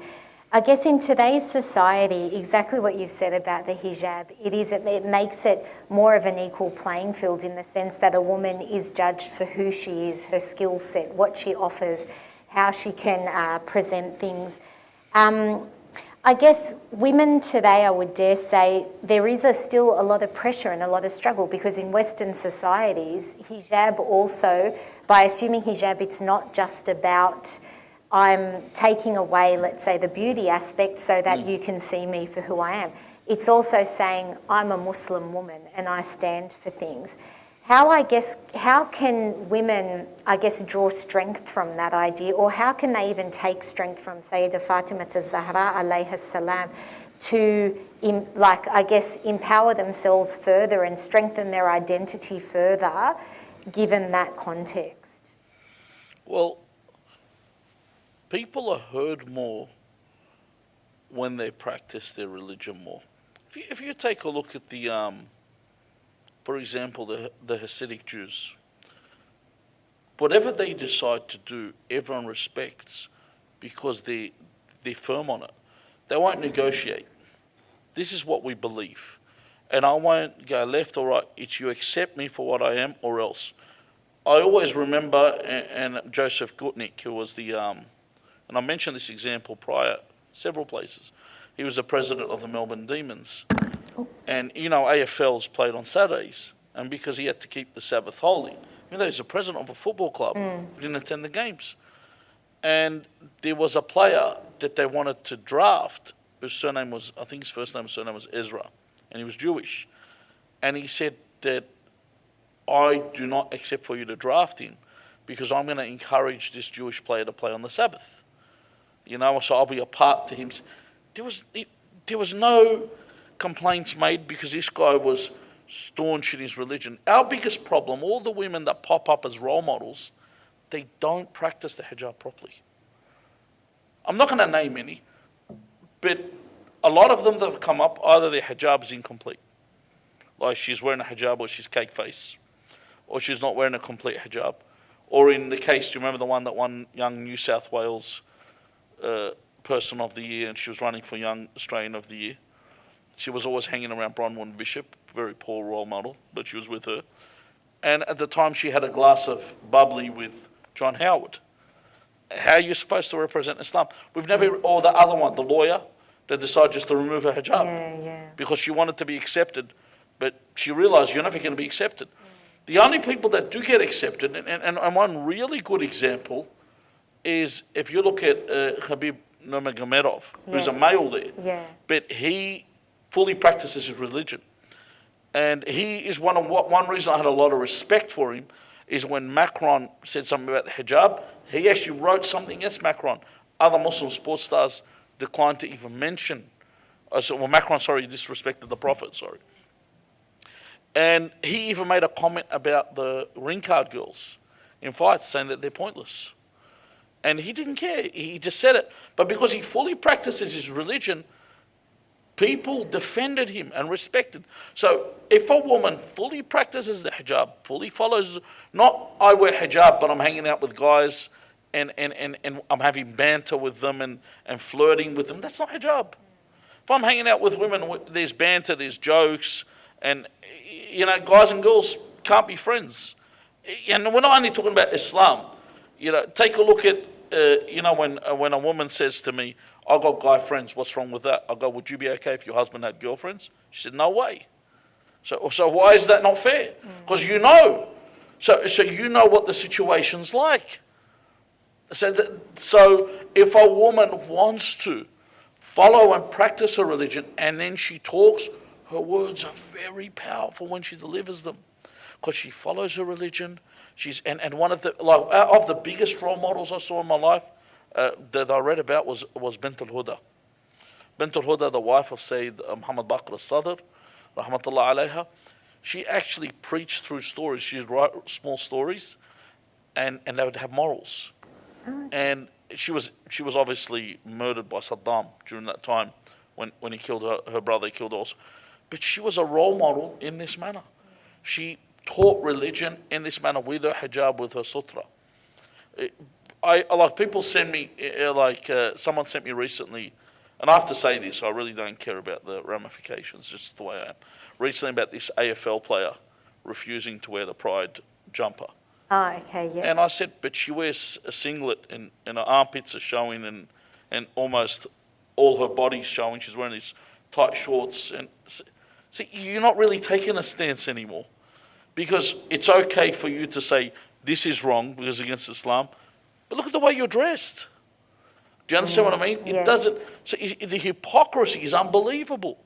I guess in today's society, exactly what you've said about the hijab, it makes it more of an equal playing field in the sense that a woman is judged for who she is, her skill set, what she offers, how she can present things. I guess women today, I would dare say, there is still a lot of pressure and a lot of struggle because in Western societies, hijab also, by assuming hijab, it's not just about I'm taking away, let's say, the beauty aspect so that you can see me for who I am. It's also saying I'm a Muslim woman and I stand for things. How can women, draw strength from that idea, or how can they even take strength from Sayeda Fatima Zahra alayha salam to, empower themselves further and strengthen their identity further, given that context? Well, people are heard more when they practice their religion more. If you take a look at the for example, the Hasidic Jews, whatever they decide to do, everyone respects because they're firm on it. They won't negotiate. This is what we believe. And I won't go left or right. It's you accept me for what I am or else. I always remember, and Joseph Gutnick, who was the, and I mentioned this example prior, several places. He was the president of the Melbourne Demons. And, AFL's played on Saturdays. And because he had to keep the Sabbath holy, he's the president of a football club. He didn't attend the games. And there was a player that they wanted to draft whose surname was, I think his first name and surname was Ezra. And he was Jewish. And he said that I do not accept for you to draft him because I'm going to encourage this Jewish player to play on the Sabbath. You know, so I'll be a part to him. There was no complaints made because this guy was staunch in his religion. Our biggest problem, all the women that pop up as role models, they don't practice the hijab properly. I'm not going to name any, but a lot of them that have come up, either their hijab is incomplete, like she's wearing a hijab or she's cake face, or she's not wearing a complete hijab. Or in the case, do you remember the one that won Young New South Wales Person of the Year, and she was running for Young Australian of the Year? She was always hanging around Bronwyn Bishop, very poor role model, but she was with her. And at the time, she had a glass of bubbly with John Howard. How are you supposed to represent Islam? We've never, or the other one, the lawyer, that decided just to remove her hijab because she wanted to be accepted, but she realized you're never going to be accepted. The only people that do get accepted, and one really good example is if you look at Habib Nurmagomedov, who's a male there, but he fully practices his religion. And he is one reason I had a lot of respect for him is when Macron said something about the hijab, he actually wrote something against Macron. Other Muslim sports stars declined to even mention. Macron, disrespected the Prophet, And he even made a comment about the ring card girls in fights, saying that they're pointless. And he didn't care. He just said it. But because he fully practices his religion, people defended him and respected. So if a woman fully practices the hijab, fully follows, not I wear hijab, but I'm hanging out with guys and I'm having banter with them and flirting with them, that's not hijab. If I'm hanging out with women, there's banter, there's jokes, and guys and girls can't be friends. And we're not only talking about Islam. Take a look at, when a woman says to me, I've got guy friends, what's wrong with that? I go, would you be okay if your husband had girlfriends? She said, no way. So why is that not fair? Because you know. So you know what the situation's like. So if a woman wants to follow and practice her religion and then she talks, her words are very powerful when she delivers them. Because she follows her religion. And one of the biggest role models I saw in my life that I read about was Bint al-Huda. Bint al-Huda, the wife of Sayyid Muhammad Baqir al-Sadr, rahmatullah alayha. She actually preached through stories. She'd write small stories and they would have morals. And she was obviously murdered by Saddam during that time when he killed her brother, he killed her also. But she was a role model in this manner. She taught religion in this manner with her hijab, with her sutra. People send me, someone sent me recently, and I have to say this, I really don't care about the ramifications, just the way I am. Recently about this AFL player refusing to wear the pride jumper. Oh, okay, yes. And I said, but she wears a singlet and her armpits are showing and almost all her body's showing. She's wearing these tight shorts. And see, you're not really taking a stance anymore. Because it's okay for you to say this is wrong because it's against Islam, but look at the way you're dressed. Do you understand what I mean? Yes. It doesn't. So the hypocrisy is unbelievable.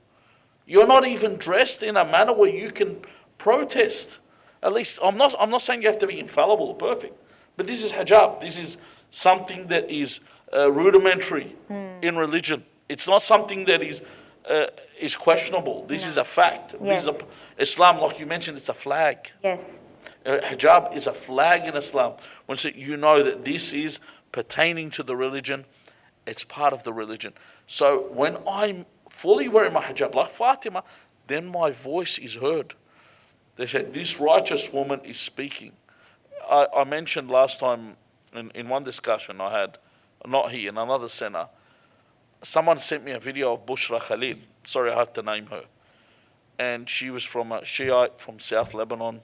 You're not even dressed in a manner where you can protest. At least I'm not saying you have to be infallible or perfect, but this is hijab. This is something that is rudimentary in religion. It's not something that is questionable. This is a fact. Yes. This is Islam, like you mentioned, it's a flag. Yes. Hijab is a flag in Islam. Once you know that this is pertaining to the religion, it's part of the religion. So when I'm fully wearing my hijab, like Fatima, then my voice is heard. They said, this righteous woman is speaking. I mentioned last time in one discussion I had, not here, in another center, someone sent me a video of Bushra Khalil. Sorry, I have to name her. And she was from a Shiite from South Lebanon.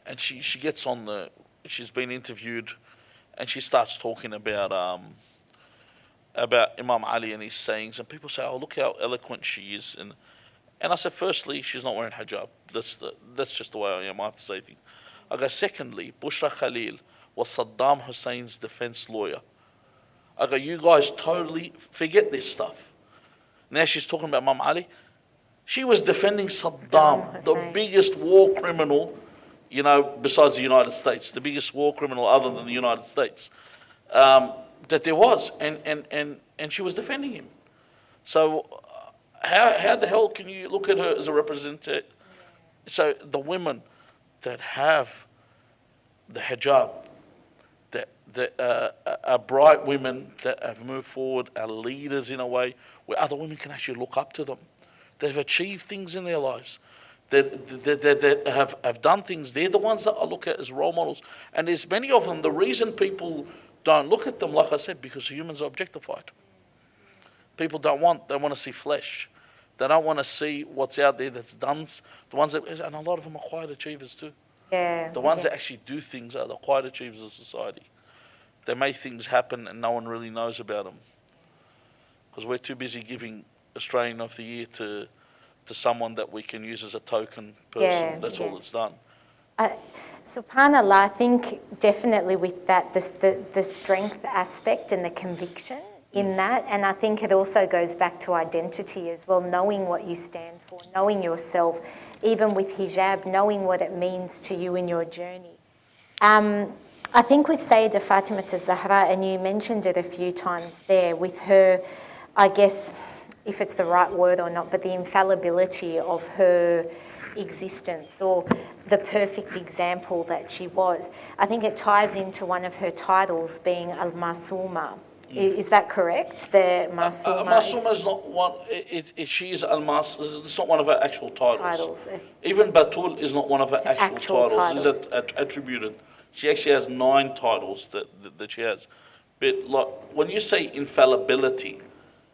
And she gets on she's been interviewed, and she starts talking about Imam Ali and his sayings. And people say, oh, look how eloquent she is. And I said, firstly, she's not wearing hijab. That's just the way I am. I have to say things. I go, secondly, Bushra Khalil was Saddam Hussein's defense lawyer. I go, you guys totally forget this stuff. Now she's talking about Imam Ali. She was defending Saddam, the Hussein. biggest war criminal, you know, besides the United States, the biggest war criminal other than the United States, that there was. And she was defending him. So how the hell can you look at her as a representative? So the women that have the hijab, that are bright women that have moved forward, are leaders in a way where other women can actually look up to them. They've achieved things in their lives. That have done things. They're the ones that I look at as role models. And there's many of them. The reason people don't look at them, like I said, because humans are objectified. People they want to see flesh. They don't want to see what's out there that's done. The ones that, and a lot of them are quiet achievers too. Yeah. The ones that actually do things are the quiet achievers of society. They make things happen and no one really knows about them. Because we're too busy giving Australian of the Year to someone that we can use as a token person. Yeah, That's all it's done. SubhanAllah, I think definitely with that, the strength aspect and the conviction in that, and I think it also goes back to identity as well, knowing what you stand for, knowing yourself, even with hijab, knowing what it means to you in your journey. I think with Sayeda Fatima Zahra, and you mentioned it a few times there, with her, I guess, if it's the right word or not, but the infallibility of her existence, or the perfect example that she was. I think it ties into one of her titles being Al-Masuma. Is that correct? The Masuma. Masuma is not one. She is Al-Mas. It's not one of her actual titles. Even Batul is not one of her actual titles. It's attributed. She actually has 9 titles that she has. But like, when you say infallibility,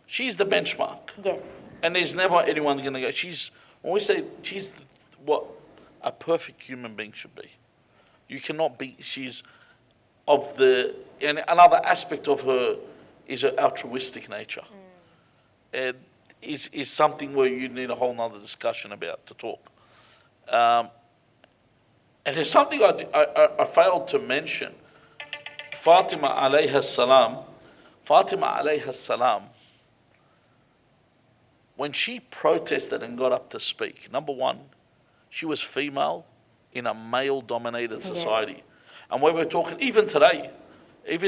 she's the benchmark. Yes. And there's never anyone going to go. When we say she's what a perfect human being should be. You cannot be. She's of the. And another aspect of her is her altruistic nature. And is something where you need a whole nother discussion about to talk. And there's something I failed to mention. Fatima alayha salam, when she protested and got up to speak, number one, she was female in a male-dominated society. Yes. And where we're talking, even today, if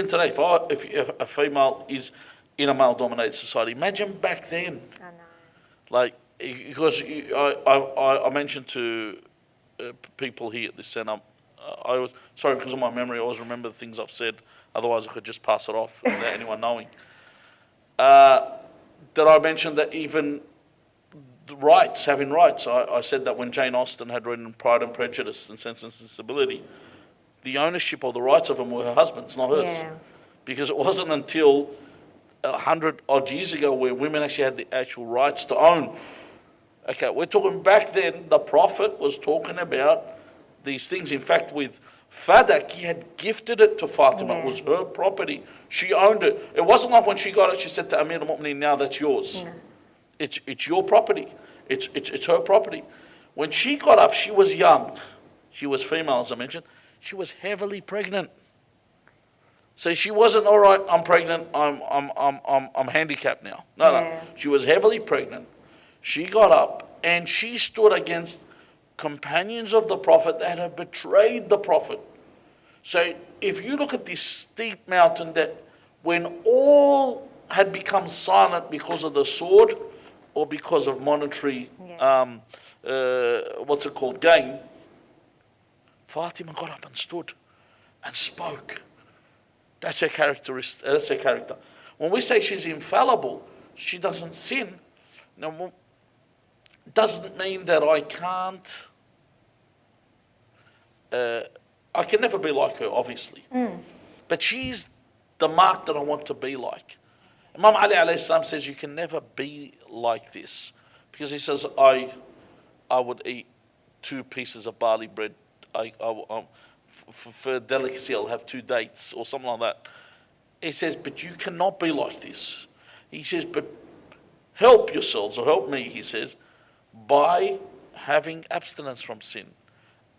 a female is in a male-dominated society, imagine back then. I know. Like, because I mentioned to people here at this center, I was sorry because of my memory. I always remember the things I've said. Otherwise, I could just pass it off without anyone knowing. That I mentioned that even rights, having rights. I said that when Jane Austen had written Pride and Prejudice and Sense and Sensibility, the ownership or the rights of them were her husband's, not hers. Yeah. Because it wasn't until 100 odd years ago where women actually had the actual rights to own. Okay, we're talking back then, the Prophet was talking about these things. In fact, with Fadak, he had gifted it to Fatima. Yeah. It was her property. She owned it. It wasn't like when she got it, she said to Amir al-Mu'mineen, now that's yours. Yeah. It's your property. It's her property. When she got up, she was young. She was female, as I mentioned. She was heavily pregnant. So she wasn't, all right, I'm pregnant, I'm handicapped now. No. She was heavily pregnant. She got up and she stood against companions of the Prophet that had betrayed the Prophet. So if you look at this steep mountain that when all had become silent because of the sword or because of monetary, gain, Fatima got up and stood and spoke. That's her characteristic. That's her character. When we say she's infallible, she doesn't sin. Now, doesn't mean that I can't. I can never be like her, obviously. But she's the mark that I want to be like. Imam Ali alayhi salam says you can never be like this, because he says I would eat 2 pieces of barley bread. For delicacy, I'll have 2 dates or something like that. He says, but you cannot be like this. He says, but help yourselves, or help me, he says, by having abstinence from sin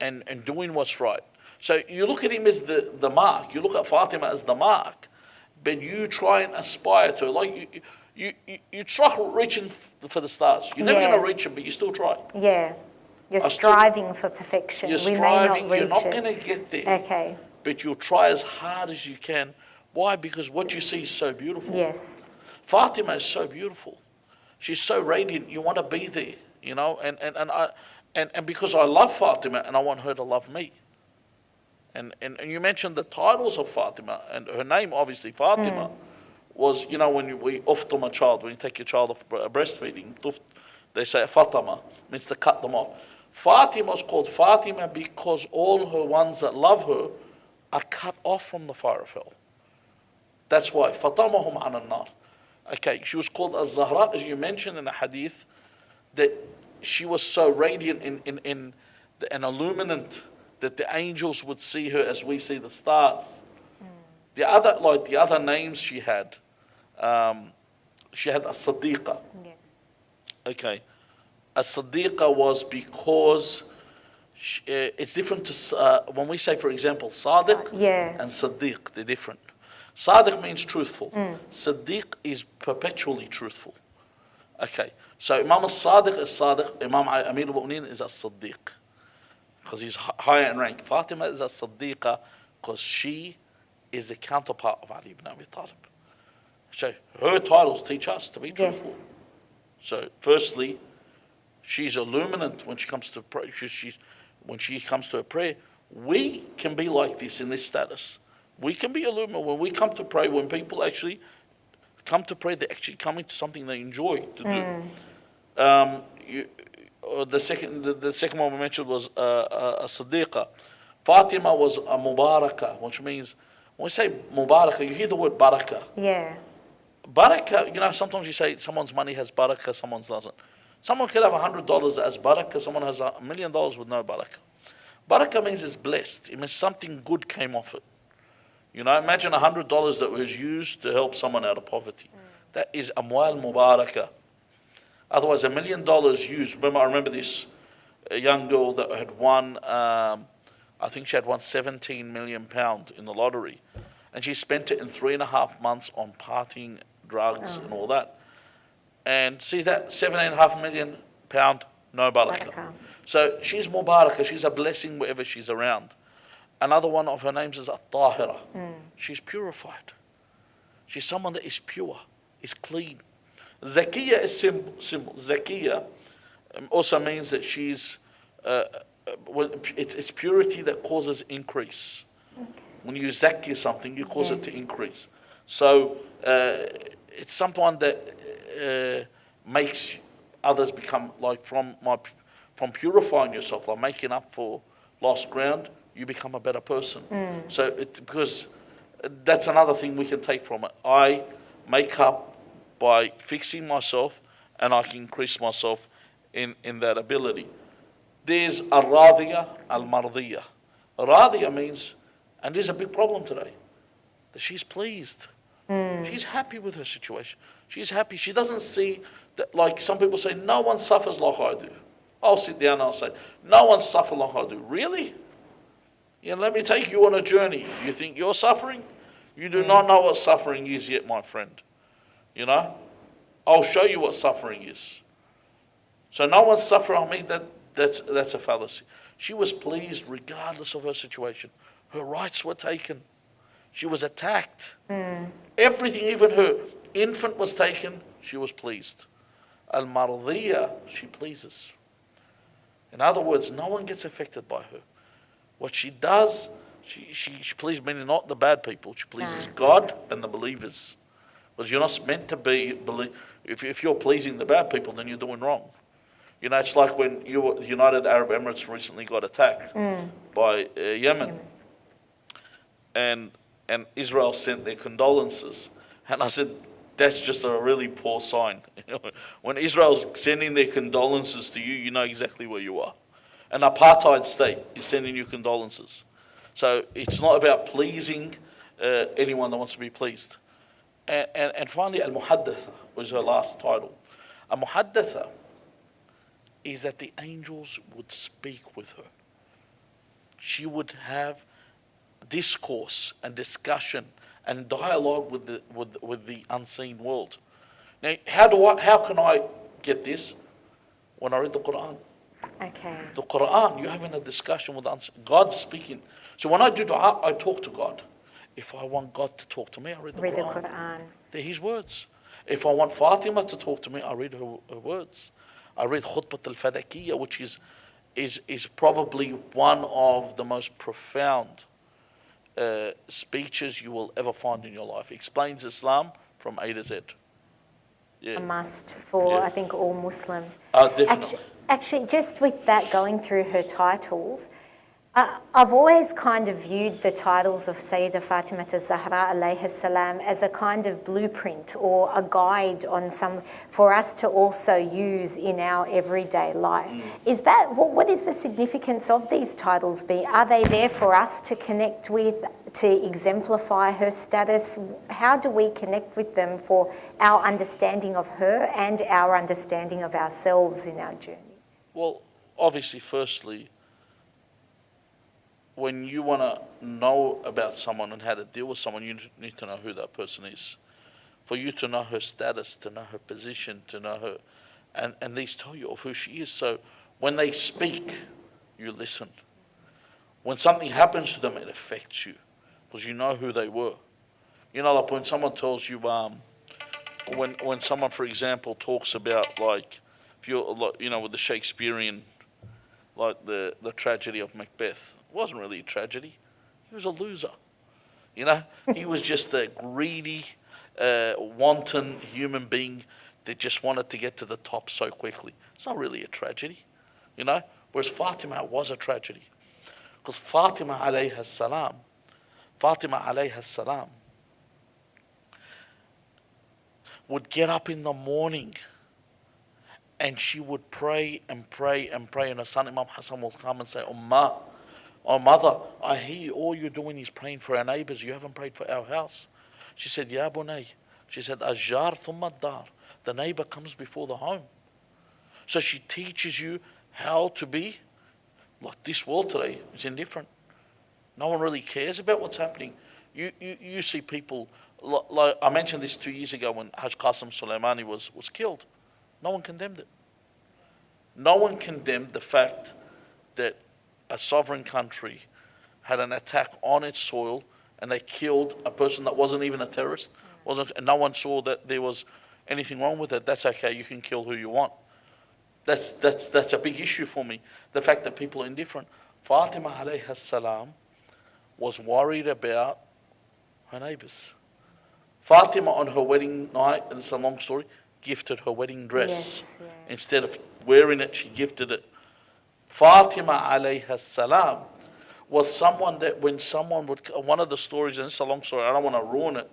and doing what's right. So you look at him as the mark. You look at Fatima as the mark. but you try and aspire to. Like you try reaching for the stars. You're never going to reach them, but you still try. Yeah. You're striving for perfection. You're we striving. may not reach you're not it. going to get there. Okay. But you'll try as hard as you can. Why? Because what you see is so beautiful. Yes. Fatima is so beautiful. She's so radiant. You want to be there, you know. And because I love Fatima and I want her to love me. And you mentioned the titles of Fatima, and her name, obviously, Fatima, was, you know, when we uftum a child, when you take your child off breastfeeding, they say Fatima, means to cut them off. Fatima is called Fatima because all her ones that love her are cut off from the fire of hell. That's why. Fatamahum an nar. Okay, she was called Az-Zahra, as you mentioned in the hadith, that she was so radiant and illuminant that the angels would see her as we see the stars. The other names she had As-Siddiqa. Yes. Okay, As-Siddiqa was because it's different to when we say, for example, Sadiq and Siddiq, they're different. Sadiq means truthful. Siddiq is perpetually truthful. Okay, so Imam al-Sadiq is Sadiq, Imam Amir al-Mu'minin is as-Siddiq, because he's higher in rank. Fatima is as-Siddiqa because she is the counterpart of Ali ibn Abi Talib. So her titles teach us to be truthful. Yes. So firstly, she's illuminant when she comes to pray. When she comes to a prayer, we can be like this in this status. We can be illuminant when we come to pray. When people actually come to pray, they're actually coming to something they enjoy to do. The second one we mentioned was a Siddiqa. Fatima was a Mubarakah, which means, when we say Mubarakah, you hear the word Barakah. Yeah. Barakah, you know, sometimes you say someone's money has Barakah, someone's doesn't. Someone could have $100 as Barakah, someone has $1 million with no Barakah. Barakah means it's blessed. It means something good came off it. You know, imagine $100 that was used to help someone out of poverty. That is amwal mubarakah. Otherwise, $1 million used. I remember this young girl that had won, I think she had won £17 million in the lottery. And she spent it in 3.5 months on partying, drugs and all that. And see that £17.5 million, no barakah. So she's mubarakah, she's a blessing wherever she's around. Another one of her names is At-Tahira. She's purified. She's someone that is pure, is clean. Zakiya is simple. Zakiya also means that she's, it's purity that causes increase. Okay. When you zakiya something, you cause it to increase. So it's someone that makes others become like from purifying yourself, like making up for lost ground, you become a better person. So because that's another thing we can take from it. I make up by fixing myself, and I can increase myself in that ability. There's al-Radiyah, al-Mardiyah. Radiyah means, and there's a big problem today, that she's pleased. She's happy with her situation. She's happy. She doesn't see that, like some people say, no one suffers like I do. I'll sit down and I'll say, no one suffers like I do. Really? Yeah, let me take you on a journey. You think you're suffering? You do not know what suffering is yet, my friend. You know? I'll show you what suffering is. So no one's suffering on me, that's a fallacy. She was pleased regardless of her situation. Her rights were taken. She was attacked. Everything, even her infant was taken, she was pleased. Al-Mardiyah, she pleases. In other words, no one gets affected by her. What she does, she pleases, meaning not the bad people. She pleases God and the believers. Because you're not meant to believe. If you're pleasing the bad people, then you're doing wrong. You know, it's like when the United Arab Emirates recently got attacked by Yemen. And Israel sent their condolences. And I said, that's just a really poor sign. When Israel's sending their condolences to you, you know exactly where you are. An apartheid state is sending you condolences. So it's not about pleasing anyone that wants to be pleased. And finally, Al-Muhaddatha was her last title. A Muhaddatha is that the angels would speak with her. She would have discourse and discussion and dialogue with the unseen world. Now, how can I get this? When I read the Qur'an. Okay. The Qur'an, you're having a discussion with God's speaking. So when I do dua, I talk to God. If I want God to talk to me, I read the Qur'an. They're His words. If I want Fatima to talk to me, I read her words. I read Khutbat al-Fadakiyya, which is probably one of the most profound speeches you will ever find in your life. Explains Islam from A to Z. Yeah. A must for, Yeah. I think, all Muslims. Definitely. Actually, just with that, going through her titles, I've always kind of viewed the titles of Sayeda Fatima Zahra alayhi salam as a kind of blueprint or a guide on for us to also use in our everyday life. Is that, what is the significance of these titles? Are they there for us to connect with, to exemplify her status? How do we connect with them for our understanding of her and our understanding of ourselves in our journey? Well, obviously, firstly, when you want to know about someone and how to deal with someone, you need to know who that person is. For you to know her status, to know her position, to know her, and these tell you of who she is. So when they speak, you listen. When something happens to them, it affects you because you know who they were. You know, like when someone tells you, when someone, for example, talks about like, if you're, you know, with the Shakespearean, like the tragedy of Macbeth. It wasn't really a tragedy. He was a loser. You know, he was just a greedy, wanton human being that just wanted to get to the top so quickly. It's not really a tragedy, you know. Whereas Fatima was a tragedy, because Fatima alayha salam would get up in the morning and she would pray and pray and pray, and her son Imam Hassan will come and say, Ummah, oh mother, I hear all you're doing is praying for our neighbors. You haven't prayed for our house. She said, Ya bunay. She said, Ajjar thumma dar. The neighbor comes before the home. So she teaches you how to be like this world today is indifferent. No one really cares about what's happening. You see people, like I mentioned this 2 years ago when Haj Qasim Soleimani was killed. No one condemned it. No one condemned the fact that a sovereign country had an attack on its soil and they killed a person that wasn't even a terrorist. And no one saw that there was anything wrong with it. That's okay, you can kill who you want. That's a big issue for me. The fact that people are indifferent. Fatima alayha salam was worried about her neighbors. Fatima on her wedding night, and it's a long story, gifted her wedding dress. Yes, yeah. Instead of wearing it, she gifted it. Fatima alayha salam was someone that when someone would, one of the stories, and it's a long story, I don't want to ruin it,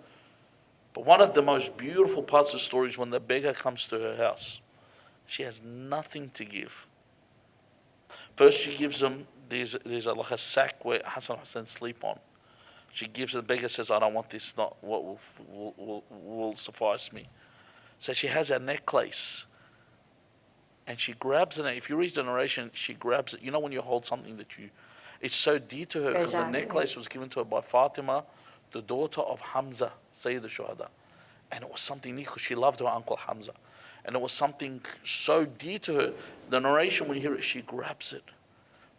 but one of the most beautiful parts of the story is when the beggar comes to her house. She has nothing to give. First she gives them, there's like a sack where Hassan Hussein sleep on. She gives the beggar, says, I don't want this, not what will suffice me. So she has a necklace and she grabs it. If you read the narration, she grabs it. You know when you hold something that it's so dear to her because the necklace was given to her by Fatima, the daughter of Hamza, Sayyid al-Shuhada. And it was something near because she loved her uncle Hamza. And it was something so dear to her. The narration, when you hear it, she grabs it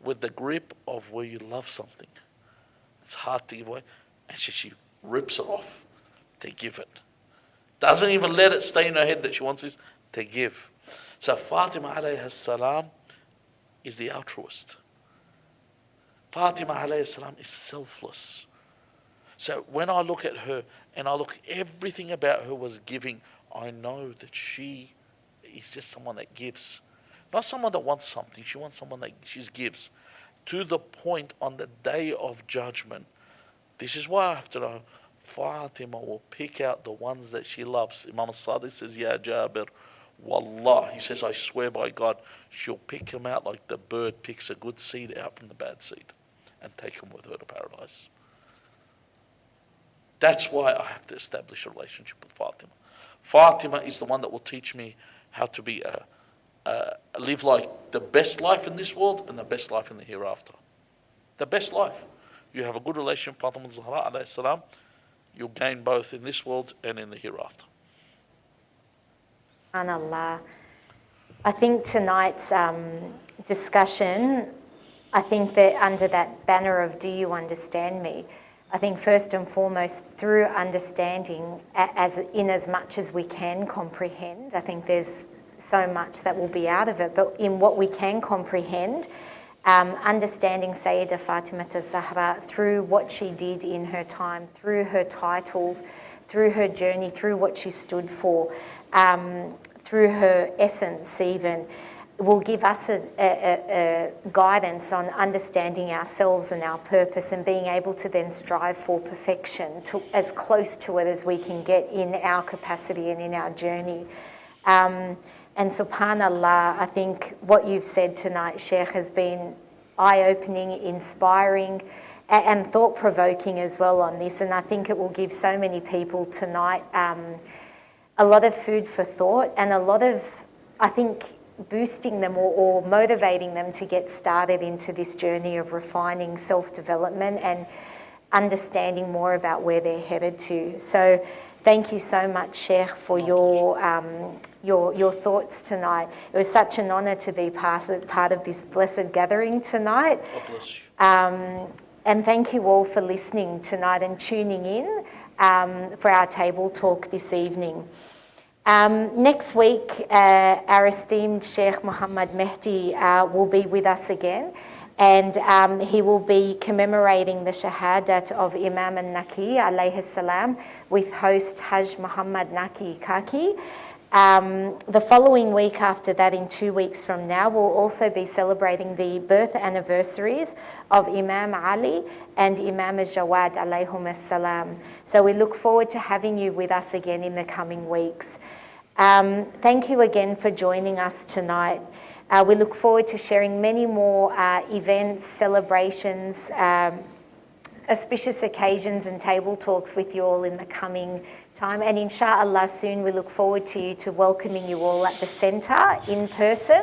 with the grip of where you love something. It's hard to give away. And she rips it off to give it. Doesn't even let it stay in her head that she wants this, to give. So Fatima alayha salam is the altruist. Fatima alayhi salam is selfless. So when I look at her and I look, everything about her was giving, I know that she is just someone that gives. Not someone that wants something, she wants someone that she gives. To the point on the day of judgment, this is why I have to know, Fatima will pick out the ones that she loves. Imam al-Sadiq says, Ya Jabir, Wallah, he says, I swear by God, she'll pick them out like the bird picks a good seed out from the bad seed and take them with her to paradise. That's why I have to establish a relationship with Fatima. Fatima is the one that will teach me how to be live like the best life in this world and the best life in the hereafter. The best life. You have a good relationship with Fatima Zahra alayhi salam, you gain both in this world and in the hereafter. SubhanAllah. I think tonight's discussion, I think that under that banner of do you understand me, I think first and foremost through understanding as much as we can comprehend. I think there's so much that will be out of it, but in what we can comprehend, understanding Sayeda Fatima Zahra through what she did in her time, through her titles, through her journey, through what she stood for, through her essence even, will give us a guidance on understanding ourselves and our purpose and being able to then strive for perfection, to as close to it as we can get in our capacity and in our journey. And subhanAllah, I think what you've said tonight, Sheikh, has been eye-opening, inspiring, and thought-provoking as well on this. And I think it will give so many people tonight a lot of food for thought and a lot of, I think, boosting them or motivating them to get started into this journey of refining self-development and understanding more about where they're headed to. So thank you so much, Sheikh, for your thoughts tonight. It was such an honour to be part of this blessed gathering tonight. God bless you. And thank you all for listening tonight and tuning in for our table talk this evening. Next week, our esteemed Sheikh Mohammed Mehdi will be with us again, and he will be commemorating the Shahadat of Imam al-Naki alayhi salam with host Haj Muhammad Naki Kaki. The following week after that, in 2 weeks from now, we'll also be celebrating the birth anniversaries of Imam Ali and Imam al-Jawad alayhum as-salam. So we look forward to having you with us again in the coming weeks. Thank you again for joining us tonight. We look forward to sharing many more events, celebrations, auspicious occasions and table talks with you all in the coming time. And inshallah soon we look forward to welcoming you all at the centre in person.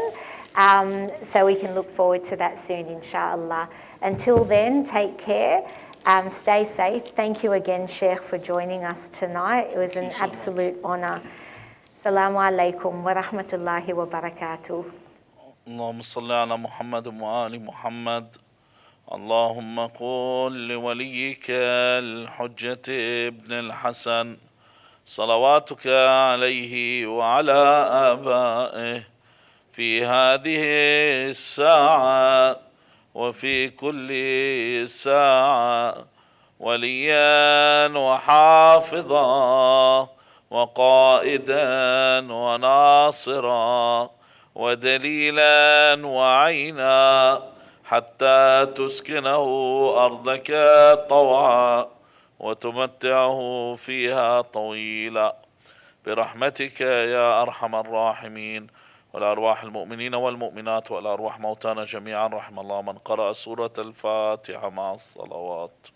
So we can look forward to that soon, inshallah. Until then, take care. Stay safe. Thank you again, Sheikh, for joining us tonight. It was an absolute honour. Assalamu alaikum wa rahmatullahi wa barakatuh. اللهم صل على محمد وآل محمد. اللهم قل لوليك الحجة ابن الحسن صلواتك عليه وعلى آبائه في هذه الساعة وفي كل ساعة وليا وحافظا وقائدا وناصرا ودليلا وعينا حتى تسكنه أرضك طوعا وتمتعه فيها طويلا برحمتك يا أرحم الراحمين. والأرواح المؤمنين والمؤمنات والأرواح موتانا جميعا رحم الله من قرأ سورة الفاتحة مع الصلوات.